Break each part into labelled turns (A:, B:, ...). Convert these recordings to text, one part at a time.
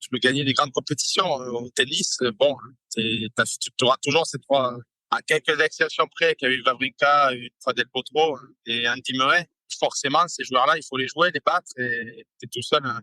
A: tu peux gagner des grandes compétitions. Au tennis, bon, tu auras toujours ces trois, à quelques exceptions près, qu'il y a eu Wawrinka, une fois Del Potro et Andy Murray. Forcément, ces joueurs-là, il faut les jouer, les battre, et t'es tout seul à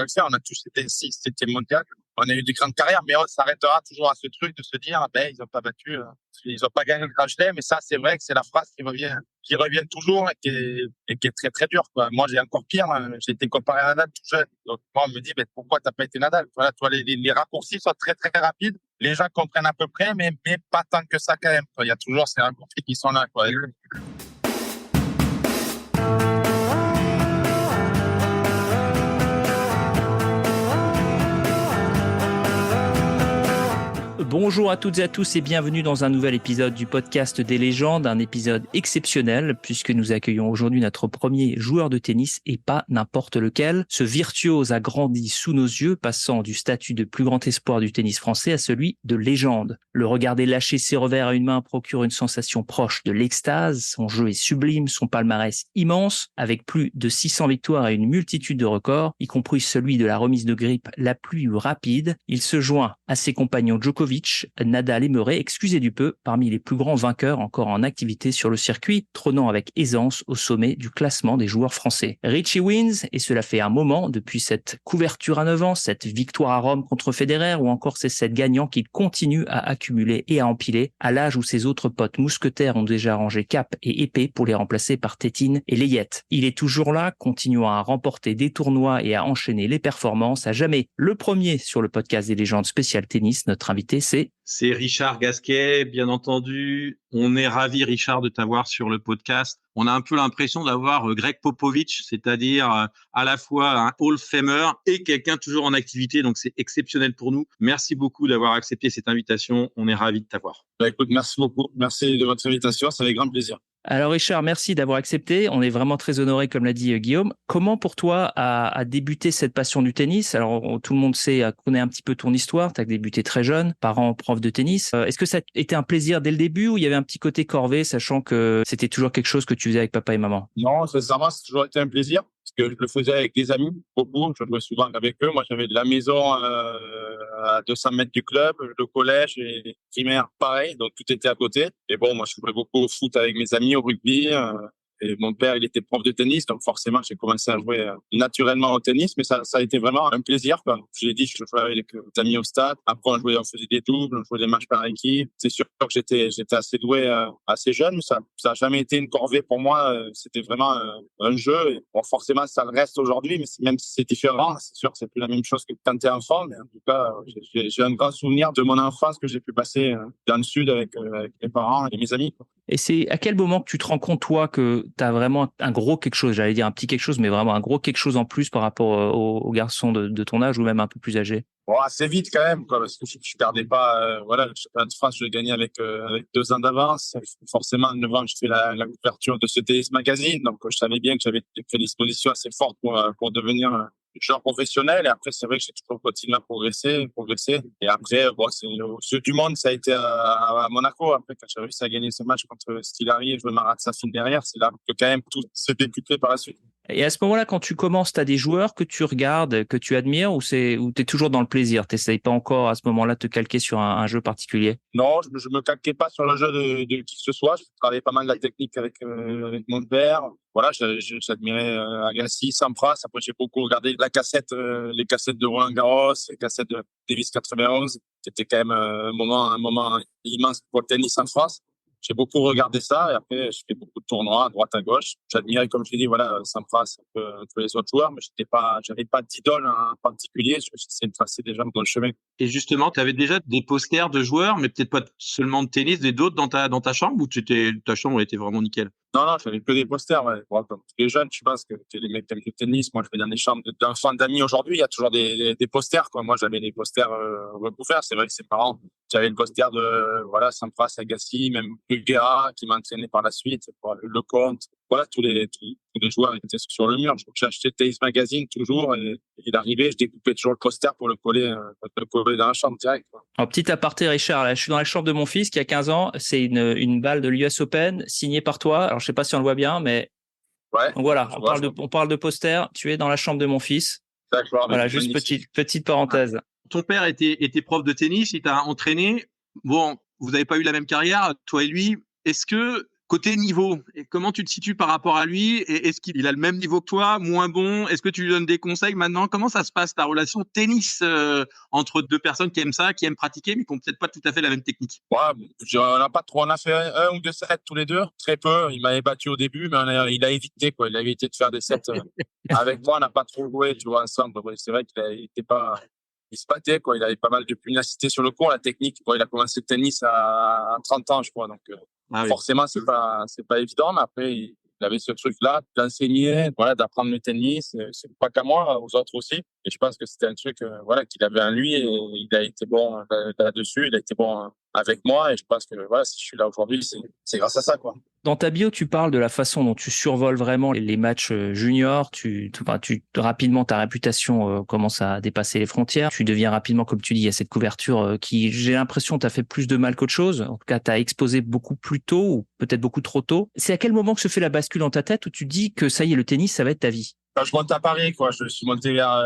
A: le faire. On a tous été 7e mondial. On a eu des grandes carrières, mais on s'arrêtera toujours à ce truc de se dire, ils ont pas battu, ils ont pas gagné le Grand Chelem. Mais ça, c'est vrai que c'est la phrase qui revient toujours et qui est très, très dure, quoi. Moi, j'ai encore pire, j'ai été comparé à Nadal tout jeune. Donc, moi, on me dit, pourquoi t'as pas été Nadal? Voilà, toi, les raccourcis sont très, très rapides. Les gens comprennent à peu près, mais pas tant que ça, quand même. Il y a toujours ces raccourcis qui sont là, quoi.
B: Bonjour à toutes et à tous et bienvenue dans un nouvel épisode du podcast des légendes, un épisode exceptionnel puisque nous accueillons aujourd'hui notre premier joueur de tennis et pas n'importe lequel. Ce virtuose a grandi sous nos yeux, passant du statut de plus grand espoir du tennis français à celui de légende. Le regarder lâcher ses revers à une main procure une sensation proche de l'extase, son jeu est sublime, son palmarès immense, avec plus de 600 victoires et une multitude de records, y compris celui de la remise de grippe la plus rapide. Il se joint à ses compagnons Djokovic, Nadal et Murray, excusez du peu, parmi les plus grands vainqueurs encore en activité sur le circuit, trônant avec aisance au sommet du classement des joueurs français. Richie wins, et cela fait un moment depuis cette couverture à 9 ans, cette victoire à Rome contre Federer ou encore ces 7 gagnants qu'il continue à accumuler et à empiler à l'âge où ses autres potes mousquetaires ont déjà rangé cap et épée pour les remplacer par Tétine et Layette. Il est toujours là, continuant à remporter des tournois et à enchaîner les performances à jamais. Le premier sur le podcast des légendes spécial tennis, notre invité
C: c'est Richard Gasquet, bien entendu. On est ravi, Richard, de t'avoir sur le podcast. On a un peu l'impression d'avoir Greg Popovich, c'est-à-dire à la fois un Hall of Famer et quelqu'un toujours en activité. Donc, c'est exceptionnel pour nous. Merci beaucoup d'avoir accepté cette invitation. On est ravi de t'avoir.
A: Écoute, merci beaucoup. Merci de votre invitation. Ça fait grand plaisir.
B: Alors Richard, merci d'avoir accepté. On est vraiment très honorés, comme l'a dit Guillaume. Comment pour toi a débuté cette passion du tennis? Alors tout le monde connaît un petit peu ton histoire. Tu as débuté très jeune, parents prof de tennis. Est-ce que ça était un plaisir dès le début ou il y avait un petit côté corvée, sachant que c'était toujours quelque chose que tu faisais avec papa et maman?
A: Non, sincèrement, c'est toujours été un plaisir. Parce que je le faisais avec des amis, beaucoup. Je jouais souvent avec eux. Moi, j'avais de la maison à 200 mètres du club, le collège et primaire, pareil. Donc, tout était à côté. Et bon, moi, je jouais beaucoup au foot avec mes amis, au rugby. Et mon père, il était prof de tennis. Donc, forcément, j'ai commencé à jouer naturellement au tennis. Mais ça a été vraiment un plaisir, quoi. Je l'ai dit, je jouais avec les amis au stade. Après, on faisait des doubles, on jouait des matchs par équipe. C'est sûr que j'étais assez doué, assez jeune. Mais ça a jamais été une corvée pour moi. C'était vraiment un jeu. Et bon, forcément, ça le reste aujourd'hui. Mais même si c'est différent, c'est sûr que c'est plus la même chose que quand t'es enfant. Mais en tout cas, j'ai un grand souvenir de mon enfance que j'ai pu passer dans le sud avec mes parents et mes amis, quoi.
B: Et c'est à quel moment que tu te rends compte, toi, que tu as vraiment un gros quelque chose, j'allais dire un petit quelque chose, mais vraiment un gros quelque chose en plus par rapport aux garçons de ton âge ou même un peu plus âgés?
A: Bon, assez vite quand même, quoi, parce que je perdais pas. Voilà, le championnat de France, je l'ai gagné avec 2 ans d'avance. Forcément, en novembre, je fais la couverture de ce tennis magazine, donc je savais bien que j'avais des prédispositions assez fortes pour devenir joueur professionnel. Et après, c'est vrai que j'ai toujours continué à progresser. Et après, bon, c'est le jeu du monde, ça a été à Monaco. Après, quand j'ai réussi à gagner ce match contre Stillary et jouer Marat Safin derrière, c'est là que quand même tout s'est décuplé par la suite.
B: Et à ce moment-là, quand tu commences, tu as des joueurs que tu regardes, que tu admires, ou tu es toujours dans le plaisir? Tu n'essayes pas encore à ce moment-là de te calquer sur un jeu particulier?
A: Non, je me calquais pas sur le jeu de qui que ce soit. Je travaillais pas mal la technique avec mon père. Voilà, j'admirais Agassi, Sampras. Après, j'ai beaucoup regardé les cassettes de Roland Garros, les cassettes de Davis 91. C'était quand même un moment immense pour le tennis en France. J'ai beaucoup regardé ça et après, je fais beaucoup de tournois à droite, à gauche. J'admirais, comme je l'ai dit, voilà, Sampras, un peu les autres joueurs, mais j'avais pas d'idole en particulier. J'essayais de tracer déjà mon chemin.
C: Et justement, tu avais déjà des posters de joueurs, mais peut-être pas seulement de tennis, des d'autres dans ta chambre, ou ta chambre était vraiment nickel?
A: Non, j'avais que des posters, ouais. Bon, comme tous les jeunes, je pense que les mecs qui aiment le tennis, moi, je vais dans des chambres d'enfants d'amis aujourd'hui, il y a toujours des posters, quoi. Moi, j'avais des posters recouverts. C'est vrai que c'est marrant. J'avais le poster de, voilà, Sampras, Agassi, même Bulgara, qui m'a entraîné par la suite, Lecomte. Voilà, tous les joueurs étaient sur le mur. J'ai acheté Tennis Magazine toujours, et il arrivait, je découpais toujours le poster pour le coller dans la chambre direct, quoi.
B: En petit aparté, Richard, là, je suis dans la chambre de mon fils qui a 15 ans. C'est une balle de l'US Open signée par toi. Alors, je sais pas si on le voit bien, mais
A: Ouais.
B: donc voilà, on parle de poster. Tu es dans la chambre de mon fils.
A: D'accord.
B: Voilà, juste petite parenthèse.
C: Ton père était prof de tennis, il t'a entraîné. Bon, vous n'avez pas eu la même carrière, toi et lui. Est-ce que, côté niveau, comment tu te situes par rapport à lui? Et est-ce qu'il a le même niveau que toi, moins bon? Est-ce que tu lui donnes des conseils maintenant? Comment ça se passe, ta relation tennis entre deux personnes qui aiment ça, qui aiment pratiquer, mais qui n'ont peut-être pas tout à fait la même technique?
A: Ouais, on n'a pas trop. On a fait un ou deux sets tous les deux, très peu. Il m'avait battu au début, mais il a évité, quoi. Il a évité de faire des sets. Avec moi, on n'a pas trop joué, tu vois, ensemble. Ouais, c'est vrai il était pas. Il se battait, quoi. Il avait pas mal de pugnacité sur le court, la technique. Bon, il a commencé le tennis à 30 ans, je crois. Donc,
C: Oui.
A: forcément, c'est pas évident. Mais après, il avait ce truc-là d'enseigner, voilà, d'apprendre le tennis. C'est pas qu'à moi, aux autres aussi. Et je pense que c'était un truc, voilà, qu'il avait en lui et il a été bon là-dessus. Il a été bon avec moi. Et je pense que, voilà, si je suis là aujourd'hui, c'est grâce à ça, quoi.
B: Dans ta bio, tu parles de la façon dont tu survoles vraiment les matchs juniors. Rapidement, ta réputation commence à dépasser les frontières. Tu deviens rapidement, comme tu dis, il y a cette couverture qui, j'ai l'impression, t'a fait plus de mal qu'autre chose. En tout cas, t'as exposé beaucoup plus tôt ou peut-être beaucoup trop tôt. C'est à quel moment que se fait la bascule dans ta tête où tu dis que ça y est, le tennis, ça va être ta vie?
A: Quand je monte à Paris, quoi, je suis monté vers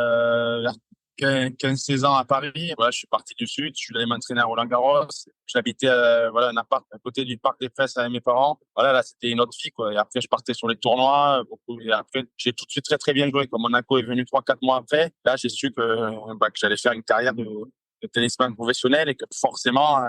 A: 15-16 ans à Paris. Voilà, je suis parti du Sud, je suis allé m'entraîner à Roland-Garros. J'habitais voilà, un appart à côté du Parc des Princes avec mes parents. Voilà, là, c'était une autre vie, quoi. Et après, je partais sur les tournois. Et après, j'ai tout de suite très, très bien joué. Quand Monaco est venu 3-4 mois après, là, j'ai su que j'allais faire une carrière de tennisman professionnel et que forcément,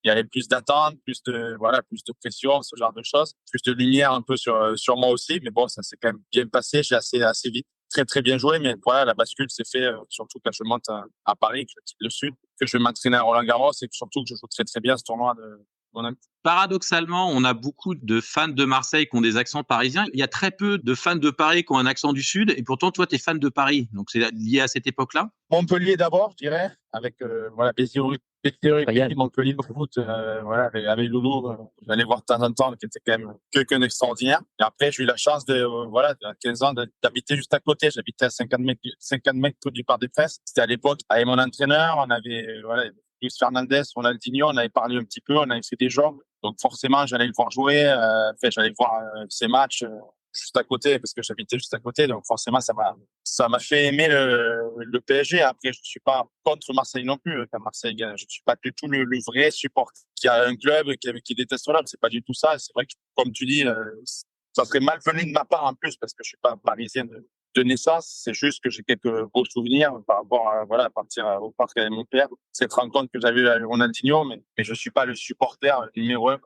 A: il y avait plus d'attentes, plus de pression, ce genre de choses, plus de lumière un peu sur moi aussi. Mais bon, ça s'est quand même bien passé. J'ai assez vite très très bien joué, mais voilà, la bascule s'est fait surtout quand je monte à Paris, que je quitte le Sud, que je vais m'entraîner à Roland-Garros et que surtout que je joue très très bien ce tournoi de Monaco.
C: Paradoxalement, on a beaucoup de fans de Marseille qui ont des accents parisiens. Il y a très peu de fans de Paris qui ont un accent du Sud. Et pourtant, toi, tu es fan de Paris. Donc, c'est lié à cette époque-là?
A: Montpellier d'abord, je dirais, avec voilà, Montpellier au foot, voilà, avec Loulou, j'allais voir de temps en temps, qui était quand même quelqu'un d'extraordinaire. Et après, j'ai eu la chance voilà, à 15 ans, d'habiter juste à côté. J'habitais à 50 mètres du Parc des Princes. C'était à l'époque, avec mon entraîneur, on avait, voilà, Luis Fernandez, Ronaldinho, on avait parlé un petit peu, on avait fait des jeux. Donc, forcément, j'allais le voir jouer, j'allais voir ses matchs, juste à côté, parce que j'habitais juste à côté. Donc, forcément, ça m'a fait aimer le PSG. Après, je suis pas contre Marseille non plus. Quand Marseille gagne, je suis pas du tout le vrai support qui a un club qui déteste l'autre. C'est pas du tout ça. C'est vrai que, comme tu dis, ça serait malvenu de ma part en plus parce que je suis pas parisien de naissance. C'est juste que j'ai quelques beaux souvenirs par rapport à, voilà, à partir au parc avec mon père. Cette rencontre que j'avais avec Ronaldinho, mais je suis pas le supporter numéro un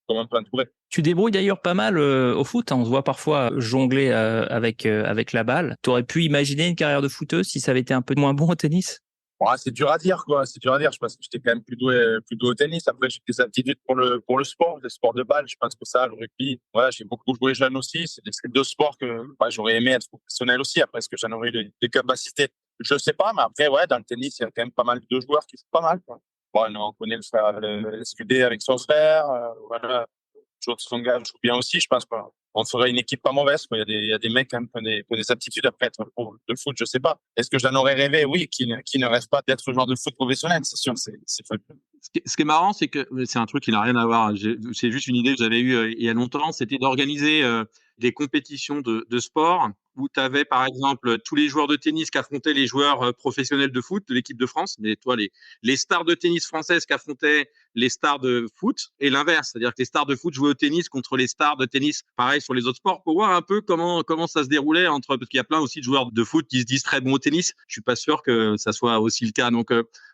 A: comme un peu entouré.
B: Tu débrouilles d'ailleurs pas mal au foot. On se voit parfois jongler avec la balle. T'aurais pu imaginer une carrière de footeuse si ça avait été un peu moins bon au tennis?
A: Ouais, c'est dur à dire, quoi. C'est dur à dire. Je pense que j'étais quand même plus doué au tennis. Après, j'ai des aptitudes pour le sport, le sport de balle. Je pense que ça, le rugby, voilà, j'ai beaucoup joué jeune aussi. C'est deux sports que j'aurais aimé être professionnel aussi. Après, est-ce que j'en aurais les capacités? Je sais pas, mais après, ouais, dans le tennis, il y a quand même pas mal de joueurs qui jouent pas mal, quoi. Bon, on connaît le frère, le SQD avec son frère, voilà. Joe Tsonga joue bien aussi, je pense pas. On ferait une équipe pas mauvaise, quoi. Il y a des mecs qui ont des aptitudes après être pro de foot, je sais pas. Est-ce que j'en aurais rêvé? Oui, qui ne rêve pas d'être joueur de foot professionnel, c'est sûr, c'est fabuleux.
C: Ce qui est marrant, c'est que c'est un truc qui n'a rien à voir. C'est juste une idée que j'avais eue il y a longtemps, c'était d'organiser des compétitions de sport où tu avais par exemple tous les joueurs de tennis qui affrontaient les joueurs professionnels de foot de l'équipe de France, mais toi les stars de tennis françaises qui affrontaient les stars de foot et l'inverse, c'est-à-dire que les stars de foot jouaient au tennis contre les stars de tennis, pareil sur les autres sports, pour voir un peu comment ça se déroulait entre, parce qu'il y a plein aussi de joueurs de foot qui se disent très bons au tennis. Je suis pas sûr que ça soit aussi le cas. Donc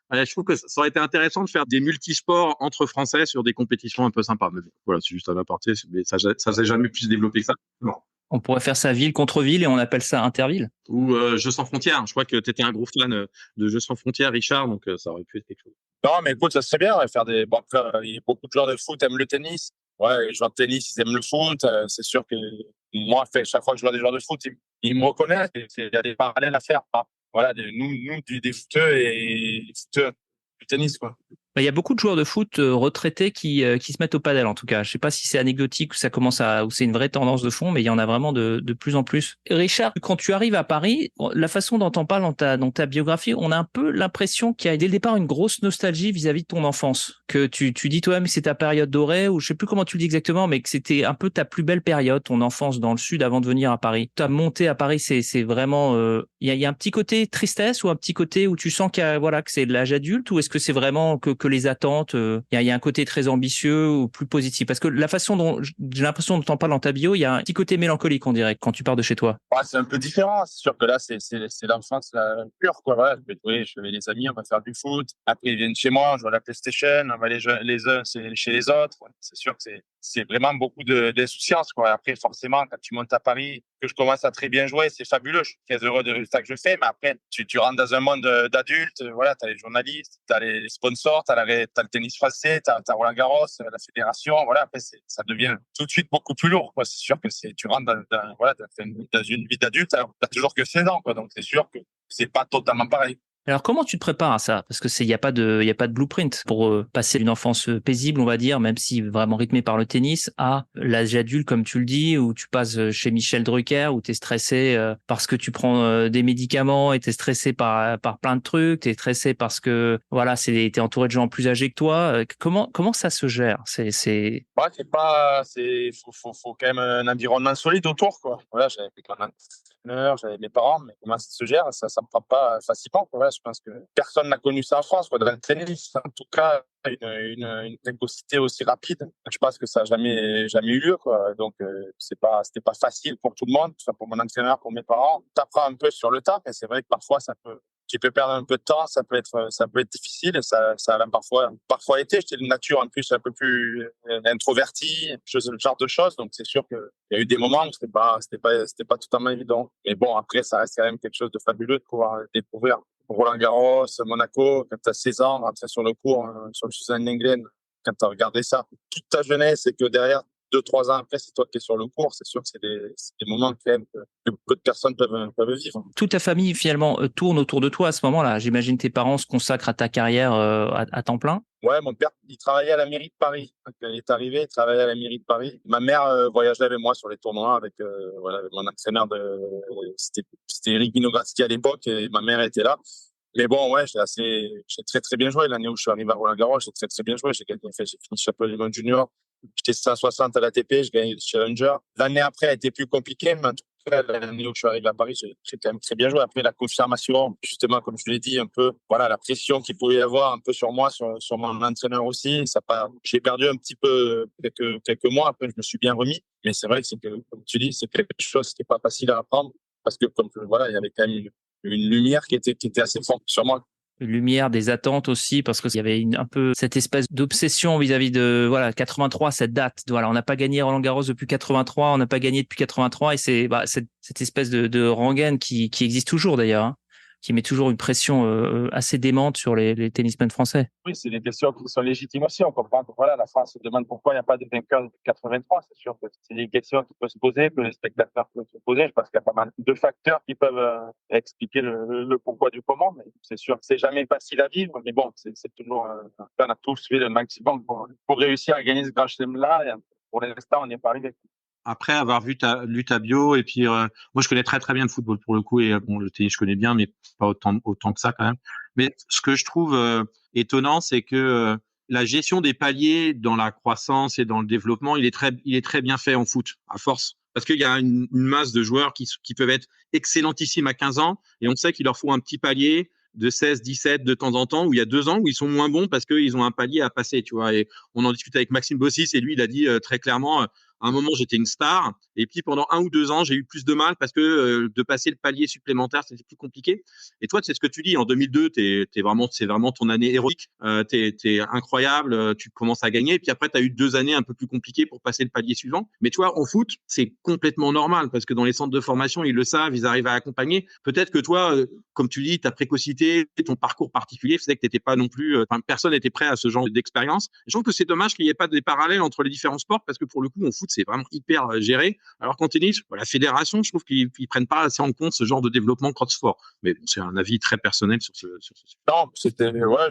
C: voilà, je trouve que ça aurait été intéressant de faire des multisports entre Français sur des compétitions un peu sympas. Mais voilà, c'est juste un aparté, mais ça s'est jamais plus développé que ça. Non.
B: On pourrait faire ça ville contre ville et on appelle ça interville.
C: Ou Jeux sans frontières. Je crois que tu étais un gros fan de Jeux sans frontières, Richard, donc ça aurait pu être quelque chose.
A: Non, mais écoute, ça serait bien, ouais, faire des. Bon, après, il y a beaucoup de joueurs de foot aiment le tennis. Ouais, les joueurs de tennis, ils aiment le foot. C'est sûr que moi, chaque fois que je vois des joueurs de foot, ils me reconnaissent. Il y a des parallèles à faire. Hein. Voilà, nous, des footeux et des footeux du tennis, quoi.
B: Il y a beaucoup de joueurs de foot retraités qui se mettent au padel en tout cas. Je sais pas si c'est anecdotique ou ça ou c'est une vraie tendance de fond, mais il y en a vraiment de plus en plus. Richard, quand tu arrives à Paris, la façon dont on parle dans ta biographie, on a un peu l'impression qu'il y a dès le départ une grosse nostalgie vis-à-vis de ton enfance. Que tu dis toi-même que c'est ta période dorée, ou je sais plus comment tu le dis exactement, mais que c'était un peu ta plus belle période, ton enfance dans le sud avant de venir à Paris. Ta montée à Paris, c'est vraiment, il y a un petit côté tristesse ou un petit côté où tu sens voilà, que c'est de l'âge adulte, ou est-ce que c'est vraiment que les attentes, il y a un côté très ambitieux ou plus positif? Parce que la façon dont j'ai l'impression dont t'en parles dans ta bio, il y a un petit côté mélancolique, on dirait, quand tu pars de chez toi.
A: Ouais, c'est un peu différent. C'est sûr que là, c'est l'enfance pure, quoi. Voilà, je vais jouer, je vais les amis, on va faire du foot. Après, ils viennent chez moi, on joue à la PlayStation, on va les uns chez les autres. Ouais, c'est sûr que c'est vraiment beaucoup d'insouciance, quoi. Après, forcément, quand tu montes à Paris, que je commence à très bien jouer, c'est fabuleux. Je suis très heureux des résultats que je fais. Mais après, tu rentres dans un monde d'adultes. Voilà, t'as les journalistes, t'as les sponsors, t'as le tennis français, t'as Roland Garros, la fédération. Voilà, après, ça devient tout de suite beaucoup plus lourd, quoi. C'est sûr que tu rentres dans une vie d'adulte, alors t'as toujours que 16 ans, quoi. Donc, c'est sûr que c'est pas totalement pareil.
B: Alors, comment tu te prépares à ça? Parce que il y a pas de blueprint pour passer une enfance paisible, on va dire, même si vraiment rythmée par le tennis, à l'âge adulte, comme tu le dis, où tu passes chez Michel Drucker, où t'es stressé parce que tu prends des médicaments et t'es stressé par plein de trucs, t'es stressé parce que, voilà, t'es entouré de gens plus âgés que toi. Comment ça se gère?
A: Ouais, faut quand même un environnement solide autour, quoi. Voilà, j'avais pris quand même entraîneur, j'avais mes parents, mais comment ça se gère? Ça me prend pas facilement, quoi. Voilà, je pense que personne n'a connu ça en France, quoi, dans le tennis. En tout cas, une précocité aussi rapide. Je pense que ça n'a jamais eu lieu, quoi. Donc, c'était pas facile pour tout le monde, que ce soit pour mon entraîneur, pour mes parents. T'apprends un peu sur le tas, mais c'est vrai que parfois, tu peux perdre un peu de temps, ça peut être difficile, ça a parfois été. J'étais de nature en plus un peu plus introverti, ce genre de choses. Donc c'est sûr qu'il y a eu des moments où c'était pas totalement évident. Mais bon, après, ça reste quand même quelque chose de fabuleux de pouvoir découvrir Roland Garros, Monaco, quand tu as 16 ans, rentrer sur le court, sur le Suzanne Lenglen, quand tu as regardé ça toute ta jeunesse et que derrière, 2, 3 ans après, c'est toi qui es sur le court, c'est sûr que c'est des moments quand même que peu de personnes peuvent vivre.
B: Toute ta famille, finalement, tourne autour de toi à ce moment-là. J'imagine tes parents se consacrent à ta carrière à temps plein.
A: Ouais, mon père, il travaillait à la mairie de Paris. Quand il est arrivé, il travaillait à la mairie de Paris. Ma mère voyageait avec moi sur les tournois avec mon entraîneur c'était Eric Vinogradski à l'époque et ma mère était là. Mais bon, ouais, j'ai très très bien joué l'année où je suis arrivé à Roland Garros. J'ai très très bien joué. J'ai fini champion du monde junior. J'étais 160 à l'ATP, je gagnais le Challenger. L'année après a été plus compliquée, mais en tout cas, l'année où je suis arrivé à Paris, j'ai quand même très bien joué. Après, la confirmation, justement, comme je l'ai dit, un peu, voilà, la pression qu'il pouvait y avoir un peu sur moi, sur mon entraîneur aussi. J'ai perdu un petit peu quelques mois. Après, je me suis bien remis. Mais c'est vrai que, comme tu dis, c'est quelque chose qui n'est pas facile à apprendre parce que, voilà, il y avait quand même une lumière qui était assez forte sur moi.
B: Lumière, des attentes aussi, parce qu'il y avait un peu cette espèce d'obsession vis-à-vis de 83, cette date. Voilà, on n'a pas gagné Roland Garros depuis 83, on n'a pas gagné depuis 83, et c'est cette espèce de rengaine qui existe toujours d'ailleurs, hein, qui met toujours une pression assez démente sur les tennismen français.
A: Oui, c'est des questions qui sont légitimes aussi. On comprend que voilà, la France se demande pourquoi il n'y a pas de vainqueur depuis 83. C'est sûr que c'est des questions qui peuvent se poser, que les spectateurs peuvent se poser. Je pense qu'il y a pas mal de facteurs qui peuvent expliquer le pourquoi du comment. Mais c'est sûr que c'est jamais facile à vivre. Mais bon, c'est toujours, on a tous fait le maximum pour réussir à gagner ce grand chelem-là. Et pour l'instant, on n'y est pas arrivé.
C: Après avoir lu ta bio, et puis moi je connais très très bien le football pour le coup, et bon, le tennis je connais bien, mais pas autant que ça quand même. Mais ce que je trouve étonnant, c'est que la gestion des paliers dans la croissance et dans le développement, il est très bien fait en foot, à force. Parce qu'il y a une masse de joueurs qui peuvent être excellentissimes à 15 ans, et on sait qu'il leur faut un petit palier de 16, 17 de temps en temps, où il y a 2 ans où ils sont moins bons parce qu'ils ont un palier à passer, tu vois. Et on en discutait avec Maxime Bossis, et lui, il a dit très clairement, à un moment, j'étais une star, et puis pendant 1 ou 2 ans, j'ai eu plus de mal parce que de passer le palier supplémentaire, c'était plus compliqué. Et toi, c'est ce que tu dis. En 2002, c'est vraiment ton année héroïque. T'es incroyable. Tu commences à gagner, et puis après, t'as eu 2 années un peu plus compliquées pour passer le palier suivant. Mais tu vois, en foot, c'est complètement normal parce que dans les centres de formation, ils le savent, ils arrivent à accompagner. Peut-être que toi, comme tu dis, ta précocité, ton parcours particulier faisait que t'étais pas non plus. Personne n'était prêt à ce genre d'expérience. Je trouve que c'est dommage qu'il n'y ait pas des parallèles entre les différents sports parce que pour le coup, en foot, c'est vraiment hyper géré. Alors qu'en tennis, la fédération, je trouve qu'ils prennent pas assez en compte ce genre de développement cross-sport. Mais bon, c'est un avis très personnel sur ce sujet.
A: Non, je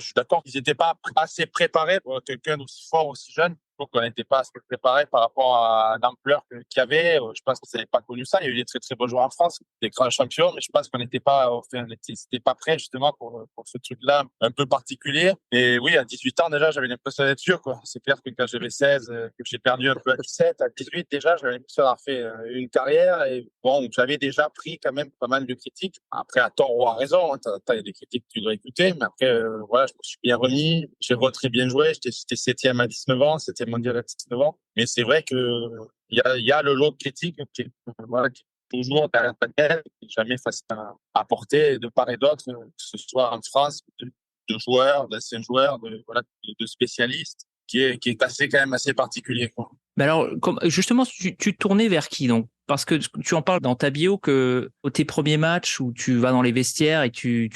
A: suis d'accord qu'ils n'étaient pas assez préparés pour quelqu'un d'aussi fort, aussi jeune. Je trouve qu'on n'était pas assez préparés par rapport à l'ampleur qu'il y avait. Je pense qu'ils n'avaient pas connu ça. Il y a eu des très, très bons joueurs en France, des grands champions, mais je pense qu'on n'était pas, c'était pas prêts, justement, pour ce truc-là un peu particulier. Et oui, à 18 ans, déjà, j'avais l'impression d'être sûr, quoi. C'est clair que quand j'avais 16, que j'ai perdu un peu à 17, à 18, déjà, j'avais l'impression d'avoir fait une carrière. Et bon, j'avais déjà pris quand même pas mal de critiques. Après, à tort ou à raison, hein, il y a des critiques que tu dois écouter, mais après, voilà, je me suis bien remis. J'ai très bien joué. J'étais 7e à 19 ans, 7e mondial à 19 ans. Mais c'est vrai que il y a le lot de critiques qui est toujours derrière ta tête, qui est jamais facile à porter de part et d'autre, que ce soit en France, de joueurs, d'anciens joueurs, de spécialistes, qui est assez quand même assez particulier, quoi.
B: Mais alors, justement, tu tournais vers qui donc? Parce que tu en parles dans ta bio que tes premiers matchs où tu vas dans les vestiaires et je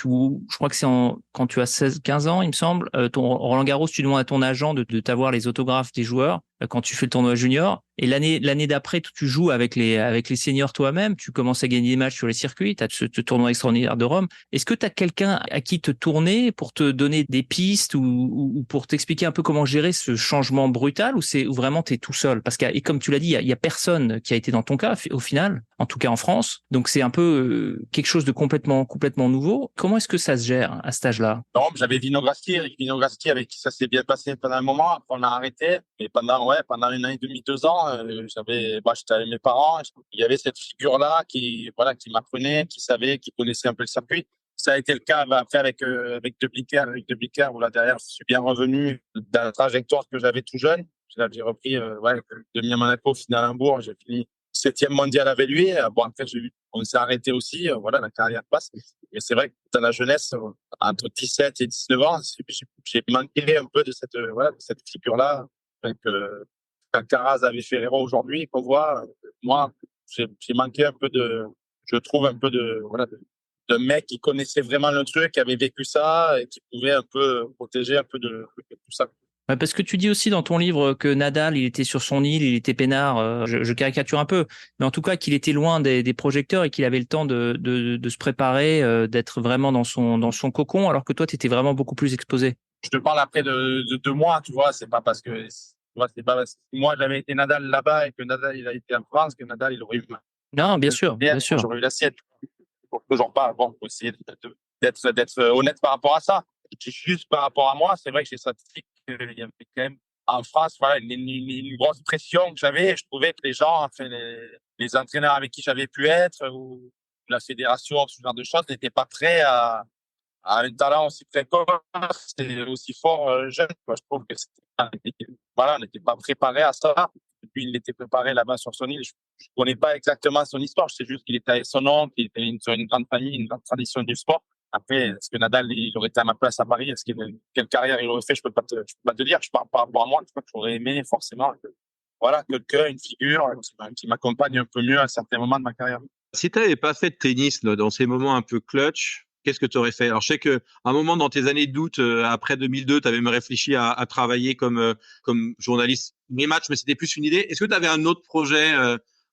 B: crois que c'est quand tu as 15 ans, il me semble, Roland Garros, tu demandes à ton agent de t'avoir les autographes des joueurs quand tu fais le tournoi junior. Et l'année d'après, tu joues avec les seniors toi-même, tu commences à gagner des matchs sur les circuits, tu as ce tournoi extraordinaire de Rome. Est-ce que tu as quelqu'un à qui te tourner pour te donner des pistes ou pour t'expliquer un peu comment gérer ce changement brutal ou vraiment tu es tout seul? Parce que, et comme tu l'as dit, il y a personne qui a été dans ton cas au final, en tout cas en France. Donc c'est un peu quelque chose de complètement nouveau. Comment est-ce que ça se gère à cet âge-là?
A: Non, j'avais Eric Vinograski, avec qui ça s'est bien passé pendant un moment. Après, on a arrêté. Et pendant une année et demie, 2 ans, j'étais avec mes parents. Il y avait cette figure-là qui m'apprenait, qui savait, qui connaissait un peu le circuit. Ça a été le cas après avec De Blicker, où là derrière, je suis bien revenu dans la trajectoire que j'avais tout jeune. J'ai repris demi à Monaco, finale à Hambourg. J'ai fini 7e mondial avec lui. Bon, après, on s'est arrêté aussi. La carrière passe. Et c'est vrai que dans la jeunesse, entre 17 et 19 ans, j'ai manqué un peu de cette figure-là. Alcaraz avec Ferrero aujourd'hui, qu'on voit. Moi, j'ai manqué un peu je trouve un peu de mec qui connaissait vraiment le truc, qui avait vécu ça et qui pouvait un peu protéger un peu de tout ça.
B: Ouais, parce que tu dis aussi dans ton livre que Nadal, il était sur son île, il était peinard, je caricature un peu, mais en tout cas qu'il était loin des projecteurs et qu'il avait le temps de se préparer, d'être vraiment dans son cocon, alors que toi, tu étais vraiment beaucoup plus exposé.
A: Je te parle après de moi, tu vois, c'est pas parce que moi j'avais été Nadal là-bas et que Nadal il a été en France que Nadal il aurait eu
B: Non, bien sûr.
A: J'aurais eu l'assiette. Toujours pas. Bon, faut essayer d'être honnête par rapport à ça. Juste par rapport à moi, c'est vrai que j'ai senti qu'il y avait quand même en France une grosse pression que j'avais. Je trouvais que les gens, enfin, les entraîneurs avec qui j'avais pu être ou la fédération, ce genre de choses, n'étaient pas prêts à un talent aussi précoce et aussi fort jeune. Je trouve que on n'était pas préparé à ça. Lui, il était préparé là-bas sur son île. Je ne connais pas exactement son histoire. Je sais juste qu'il était avec son oncle, qu'il était sur une grande famille, une grande tradition du sport. Après, est-ce que Nadal, il aurait été à ma place à Paris? Quelle carrière il aurait fait? Je peux pas te dire. Je parle par rapport à moi. Je crois que j'aurais aimé forcément quelqu'un, une figure qui m'accompagne un peu mieux à certains moments de ma carrière.
C: Si tu n'avais pas fait de tennis dans ces moments un peu clutch, qu'est-ce que tu aurais fait? Alors, je sais qu'à un moment dans tes années de doute, après 2002, tu avais même réfléchi à travailler comme journaliste mes matchs, mais c'était plus une idée. Est-ce que tu avais un autre projet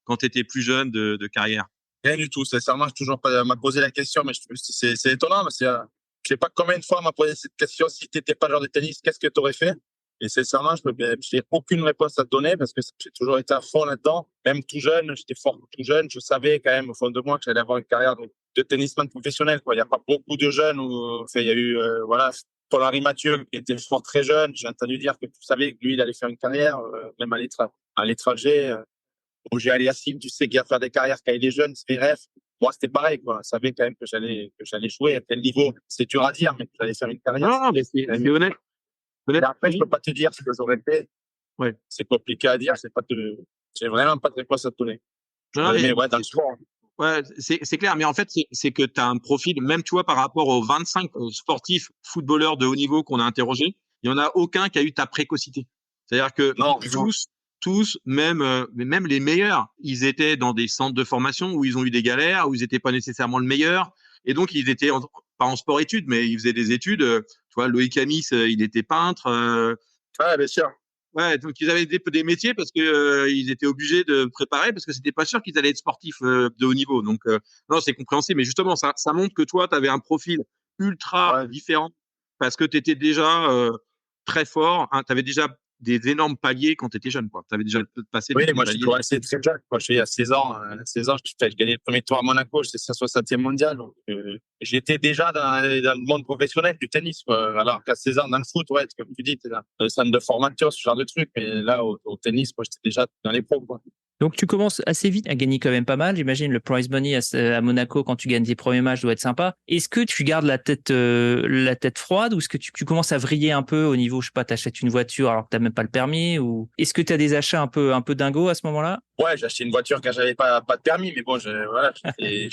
C: quand tu étais plus jeune de carrière?
A: Rien du tout. Sincèrement, je toujours pas m'a posé la question, mais c'est étonnant. Je sais pas combien de fois on m'a posé cette question. Si tu n'étais pas joueur de tennis, qu'est-ce que tu aurais fait? Et sincèrement, j'ai aucune réponse à te donner parce que j'ai toujours été à fond là-dedans. Même tout jeune, j'étais fort tout jeune. Je savais quand même au fond de moi que j'allais avoir une carrière de tennisman professionnel, quoi. Il n'y a pas beaucoup de jeunes il y a eu, Paul-Henri Mathieu qui était fort très jeune. J'ai entendu dire que tu savais que lui, il allait faire une carrière, même à l'étranger. Roger Aliassime, tu sais, qui va faire des carrières quand il est jeune, c'est rêve. Moi, c'était pareil, quoi. Je savais quand même que j'allais jouer à tel niveau. C'est dur à dire, mais que j'allais faire une carrière.
C: Non, mais c'est honnête.
A: Et après, je peux pas te dire ce que j'aurais fait.
C: Ouais.
A: C'est compliqué à dire. J'ai vraiment pas de réponse à te donner. Mais dans le sport.
C: Ouais, c'est clair. Mais en fait, c'est que tu as un profil, même tu vois, par rapport aux 25 sportifs footballeurs de haut niveau qu'on a interrogés, il y en a aucun qui a eu ta précocité. C'est-à-dire que tous, même les meilleurs, ils étaient dans des centres de formation où ils ont eu des galères, où ils n'étaient pas nécessairement le meilleur. Et donc, ils étaient pas en sport-études, mais ils faisaient des études. Tu vois, Loïc Amis, il était peintre.
A: Ouais, bien sûr.
C: Ouais, donc ils avaient des métiers parce que ils étaient obligés de préparer parce que c'était pas sûr qu'ils allaient être sportifs de haut niveau. Donc non, c'est compréhensible. Mais justement, ça montre que toi, tu avais un profil ultra
A: Ouais.
C: différent parce que tu étais déjà très fort. Hein, tu avais déjà des énormes paliers quand tu étais jeune, quoi. Tu avais déjà passé
A: Oui,
C: des
A: moi, j'ai
C: paliers.
A: commencé très jeune. Quand j'ai à 16 ans, 16 ans, je gagnais le premier tour à Monaco, j'étais 160e mondial. Donc, j'étais déjà dans le monde professionnel du tennis, quoi. Alors qu'à 16 ans, dans le foot, ouais, comme tu dis, t'es dans le centre de formation, ce genre de truc. Mais là, au tennis, moi, j'étais déjà dans les pros, quoi.
B: Donc tu commences assez vite à gagner quand même pas mal. J'imagine le prize money à Monaco quand tu gagnes tes premiers matchs doit être sympa. Est-ce que tu gardes la tête froide ou est-ce que tu commences à vriller un peu au niveau, je sais pas, t'achètes une voiture alors que t'as même pas le permis ou est-ce que tu as des achats un peu dingos à ce moment-là?
A: Ouais, j'ai acheté une voiture quand j'avais pas de permis, mais bon, voilà, j'étais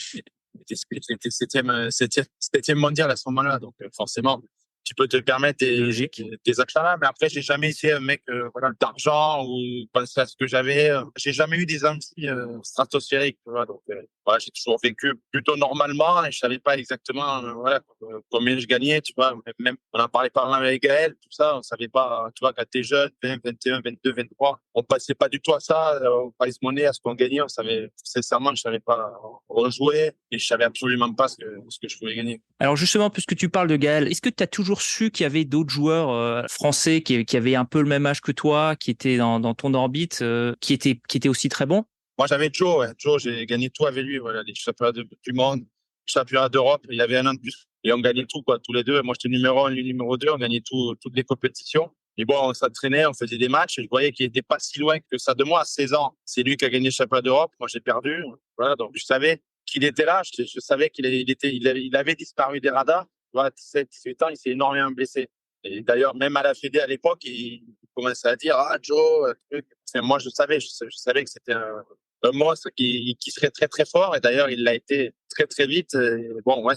A: 7e mondial à ce moment-là. Donc, forcément, tu peux te permettre
B: Logique.
A: des achats là. Mais après, j'ai jamais été un mec, voilà, d'argent ou penser à ce que j'avais. J'ai jamais eu des envies, stratosphériques, tu vois. Donc, voilà, j'ai toujours vécu plutôt normalement et je savais pas exactement, voilà, combien je gagnais, tu vois. Même, on en parlait par là avec Gaël, tout ça, on savait pas, tu vois, quand t'es jeune, 20, 21, 22, 23, on passait pas du tout à ça, au prize money, à ce qu'on gagnait, on savait, sincèrement, je savais pas rejouer et je savais absolument pas ce que je pouvais gagner.
B: Alors justement, puisque tu parles de Gaël, est-ce que tu as toujours su qu'il y avait d'autres joueurs français qui avaient un peu le même âge que toi, qui étaient dans ton orbite, qui étaient aussi très bons?
A: Moi, j'avais Joe, ouais. Joe, j'ai gagné tout avec lui, voilà, les championnats du monde, championnats d'Europe. Il avait un an de plus. Et on gagnait tout, quoi, tous les deux. Moi, j'étais numéro 1, lui numéro 2. On gagnait toutes les compétitions. Et bon, on s'entraînait, on faisait des matchs. Et je voyais qu'il était pas si loin que ça de moi. À 16 ans, c'est lui qui a gagné le championnat d'Europe. Moi, j'ai perdu. Voilà, donc je savais qu'il était là. Je savais il avait disparu des radars. Voilà, 17, 18 ans, il s'est énormément blessé. Et d'ailleurs, même à la Fédé à l'époque, il commençait à dire, ah, Joe, truc. Enfin, moi, je savais que c'était un monstre qui serait très très fort et d'ailleurs il l'a été très très vite. Bon, ouais,